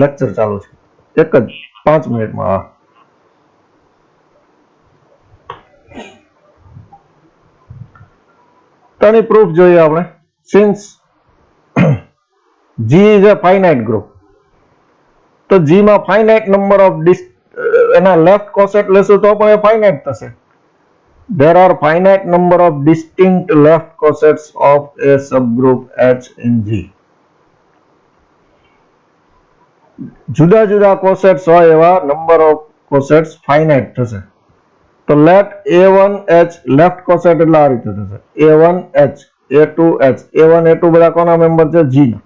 લેક્ચર ચાલુ છે એક જ 5 મિનિટમાં. તની પ્રૂફ જોઈએ આપણે. Since G is a finite group તો G માં ફાઇનાઇટ નંબર ઓફ એના લેફ્ટ કોસેટ લેશું તો પણ એ ફાઇનાઇટ થશે. There are finite number of distinct left cosets of a subgroup H in G. જુદા જુદા કોસેટ્સ હોય એવા નંબર ઓફ કોસેટ્સ ફાઇનાઇટ થશે. તો લેટ A1H લેફ્ટ કોસેટ એટલે આ રીતે થશે A1H A2H A1 A2 બધા કોના મેમ્બર છે? G ના.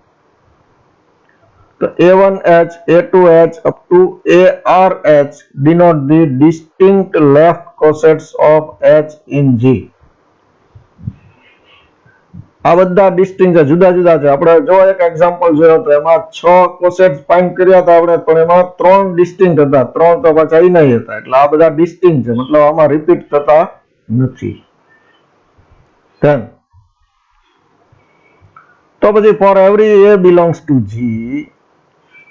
તો A1H A2H up to ARH denote the distinct left cosets of H in G. આ બધા ડિસ્ટિંક્ટ છે, જુદા જુદા છે. આપણે જો એક એક્ઝામ્પલ જોયો તો એમાં 6 કોસેટ્સ ફાઇન્ડ કર્યા હતા આપણે, પણ એમાં 3 ડિસ્ટિંક્ટ હતા, 3 તો પાછા ઈ નહીં હતા. એટલે આ બધા ડિસ્ટિંક્ટ છે, મતલબ આમાં રિપીટ થતા નથી. Then તો પછી for every A belongs to G,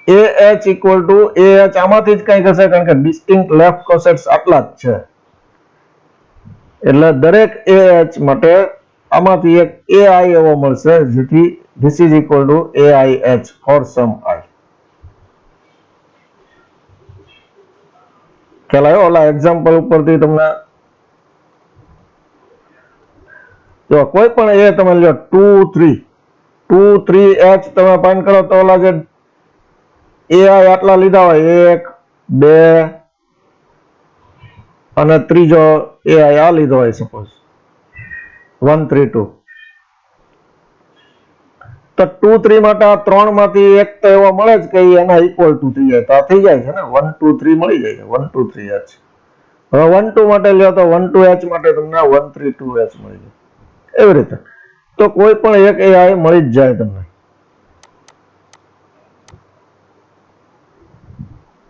AH equal to AH આમાંથી જ કંઈક હશે કારણ કે ડિસ્ટિંક્ટ લેફ્ટ કોસેટ્સ આટલા જ છે. એટલે દરેક AH માટે આમાંથી એક AI એવો મળશે જેથી this is equal to AIH for some I. ખ્યાલ આવ્યો? ઓલા એક્ઝામ્પલ ઉપરથી તમને જો કોઈ પણ A તમે લ્યો 2 3 2 3H તમે ફાઇન્ડ કરો તો ઓલા જે એઆઈ આટલા લીધા હોય 1 2 અને ત્રીજો એઆઈ આ લીધો હોય સપોઝ 1 3 2, તો 2 3 માટે આ 3 માંથી એક તો એવો મળે જ કે એના ઇક્વલ ટુ થઈ જાય, તો આ થઈ જાય છે ને 1 2 3 મળી જાય છે, 1 2 3 h. હવે 1 2 માટે લ્યો તો 1 2 h માટે તમને 1 3 2 h મળી જાય. એવી રીતે તો કોઈ પણ એક એઆઈ મળી જ જાય તમને.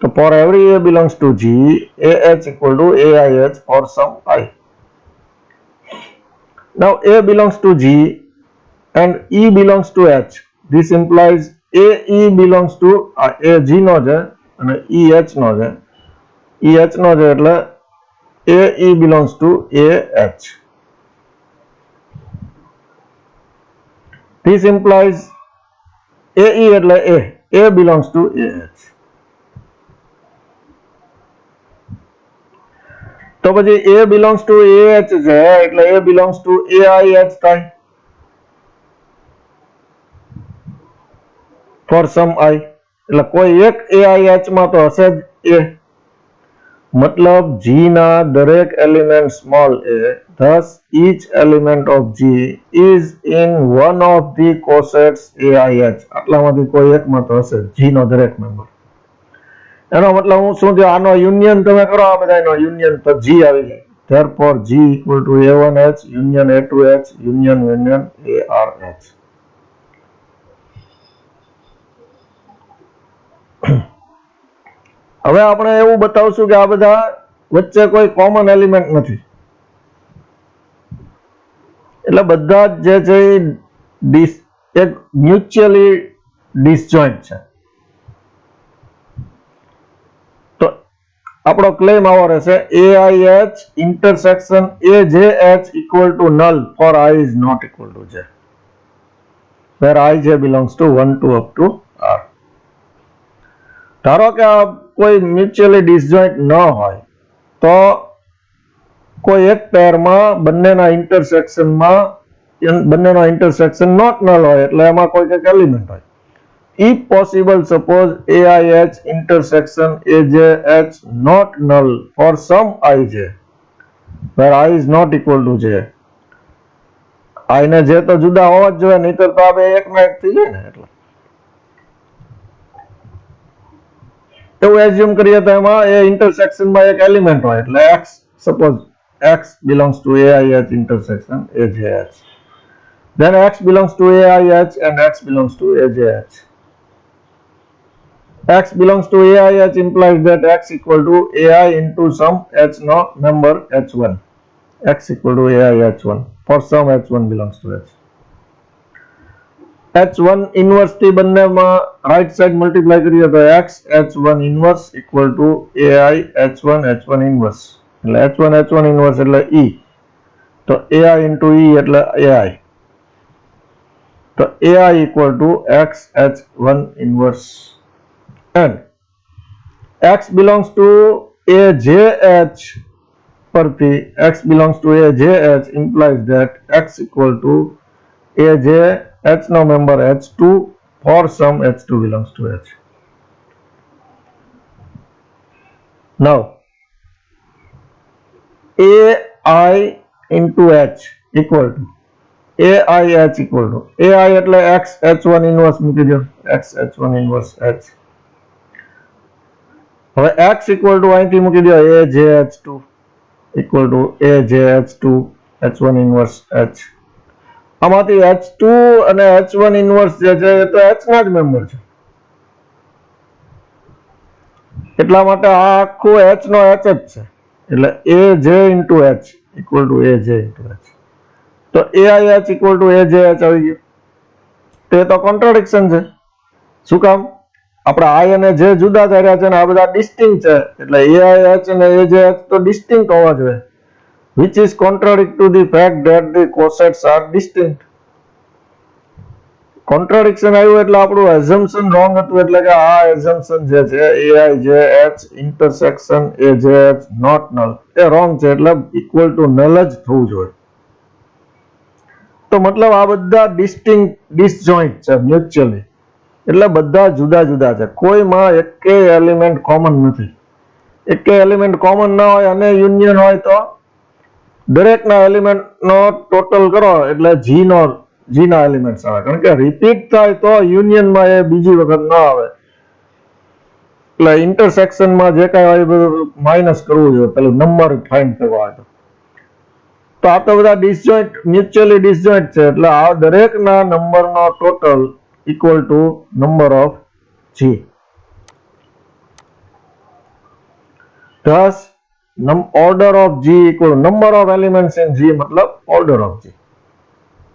તો for every a belongs to G, AH equal to AIH for some I. Now A belongs to G and E belongs to H. This implies AE belongs to A G નો છે અને EH નો છે. EH નો છે એટલે AE belongs to AH. This implies AE એટલે A belongs to AH. તો પછી A belongs to AH છે એટલે A belongs to AIH થાય for some I. એટલે કોઈ એક AIH માં તો હશે જ A. મતલબ G ના દરેક element small a, thus each element of G is in one of the cosets AIH. આટલામાંથી કોઈ એકમાં તો હશે G નો દરેક મેમ્બર. એનો મતલબ હું શું થયો, આનો યુનિયન તમે કરો, આ બધાનો યુનિયન તો G આવી જાય. Therefore G equal to A1H union A2H union ARH. હવે આપણે એવું બતાવશું કે આ બધા વચ્ચે કોઈ કોમન એલિમેન્ટ નથી, એટલે બધા જે છે એક મ્યુચ્યુઅલી ડિસજોઇન્ટ છે. તો આપણો ક્લેમ આવો રહેશે AIH intersection AJH equal to null for I is not equal to J, where IJ belongs to 1 to up to R. ધારો કે આ કોઈ મ્યુચ્યુઅલી ડિસજોઇન્ટ ન હોય તો કોઈ એક પેરમાં બંનેનો ઇન્ટરસેક્શન નોટ નલ હોય, એટલે એમાં કોઈ એક એલિમેન્ટ હોય. If possible, suppose AIH intersection AJH not null for some IJ, where I is not equal to J. I ને J તો જુદા હોવા જ જોઈએ, નહીતર તો આ બે એકના એક થઈ જાય ને. એટલે એવું એઝ્યુમ કરીએ તો એમાં એ ઇન્ટરસેક્શનમાં એક એલિમેન્ટ હોય, એટલે x, suppose x belongs to AIH intersection AJH. Then x belongs to AIH and x belongs to AJH. X belongs to AIH implies that x equal to AI into some H no member H1. X equal to AI H1 for some H1 belongs to H. H1 inverse થી બંનેમાં right side multiply કરીએ તો x H1 inverse equal to AI H1 H1 inverse. એટલે H1 H1 inverse એટલે E, તો AI into E એટલે AI. તો AI equal to x H1 inverse. And x belongs to AJH પરથી x belongs to AJH implies that x equal to AJH no member H2 for some H2 belongs to H. Now AI into H equal to AIH equal to AI એટલે x H1 inverse મૂકી દો, x H1 inverse H. હવે x equal to અહીંથી મૂકી દો AJH2 equal to AJH2 H1 inverse H. આમાંથી H2 અને H1 inverse જે છે એ તો H ના જ મેમ્બર છે, એટલા માટે આ આખું H નો H જ છે, એટલે AJ into H equal to AJ into H. તો AIH equal to AJH આવી ગયું. તે તો કોન્ટ્રાડિક્શન છે. શું કામ? આપણે I અને J જુદા કર્યા છે ને આ બધા ડિસ્ટિંક્ટ છે, એટલે AIH અને AJH તો ડિસ્ટિંક્ટ હોવા જોઈએ, which is contrary to the fact that the cosets are distinct. Contradiction આવ્યું એટલે આપણું એઝમ્પશન રોંગ હતું, એટલે કે આ એઝમ્પશન જે છે AIJH intersection AJH not null A wrong છે, એટલે ઇક્વલ ટુ નલ જ થવું જોઈએ. તો મતલબ આ બધા ડિસ્ટિંક્ટ ડિસજોઇન્ટ છે મ્યુચ્યુઅલી, એટલે બધા જુદા જુદા છે, કોઈમાં એકેય એલિમેન્ટ કોમન નથી. એકેય એલિમેન્ટ કોમન ના હોય અને યુનિયન હોય તો દરેકના એલિમેન્ટનો ટોટલ કરો એટલે જીના એલિમેન્ટ્સ આવે, કારણ કે રિપીટ થાય તો યુનિયનમાં એ બીજી વખત ન આવે. એટલે ઇન્ટરસેક્શનમાં જે કાંઈ હોય એ બધું માઇનસ કરવું જોઈએ પેલું નંબર ફાઇન્ડ કરવા હોય તો આ તો બધા ડિસજોઇન્ટ, મ્યુચ્યુઅલી ડિસજોઇન્ટ છે, એટલે આ દરેકના નંબરનો total equal to number of G. thus order of g equal number of elements in g मतलब order of g.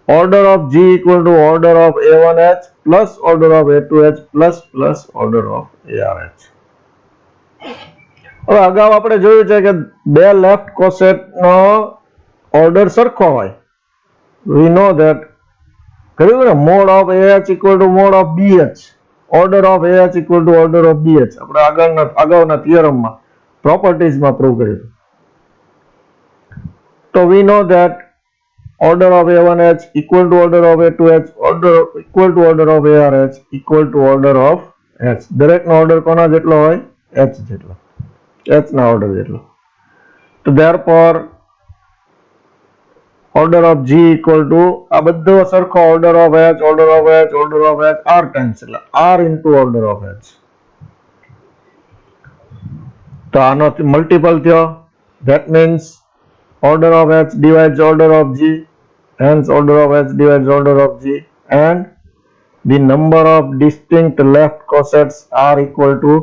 Order of g equal to order of a1h plus order of a2h plus order of arh. હવે અગાઉ આપણે જોયું છે કે બે left coset નો order સરખો હોય. We know that કહ્યું ને mod of ah equal to mod of bh, order of ah equal to order of bh. આપણે અગાઉના થિયરમમાં પ્રોપર્ટીઝમાં પ્રૂવ કર્યું. તો we know that order of a1h equal to order of a2h equal to order of arh equal to order of h. દરેકનો order કોના જેટલો હોય? h જેટલો, h ના ઓર્ડર જેટલો. તો therefore order of g equal to આ બધો સરખો order of h, order of h, order of h r times, એટલે r into order of h. તો આનો મલ્ટિપલ થયો, that means order of h divides order of g, hence order of h divides order of g, and the number of distinct left cosets are equal to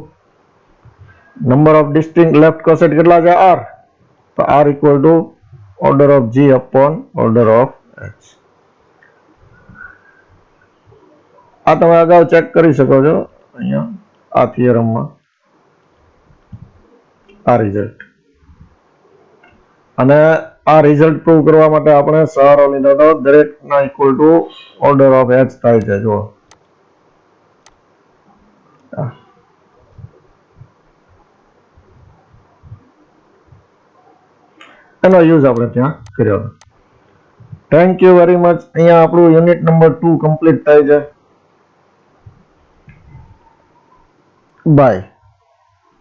number of distinct left coset કેટલા છે? r. તો r equal to order of g upon order of h. આ તમે અગાઉ check કરી શકો છો અહીંયા આ થિયરમમાં આ રિઝલ્ટ. અને આ રિઝલ્ટ પ્રૂવ કરવા માટે આપણે સહારો લીધો હતો દરેકના equal to order of h થાય છે. જુઓ એનો યુઝ આપણે ત્યાં કર્યો હતો. Thank you very much. અહીંયા આપણું યુનિટ નંબર 2 કમ્પ્લીટ થાય છે. બાય.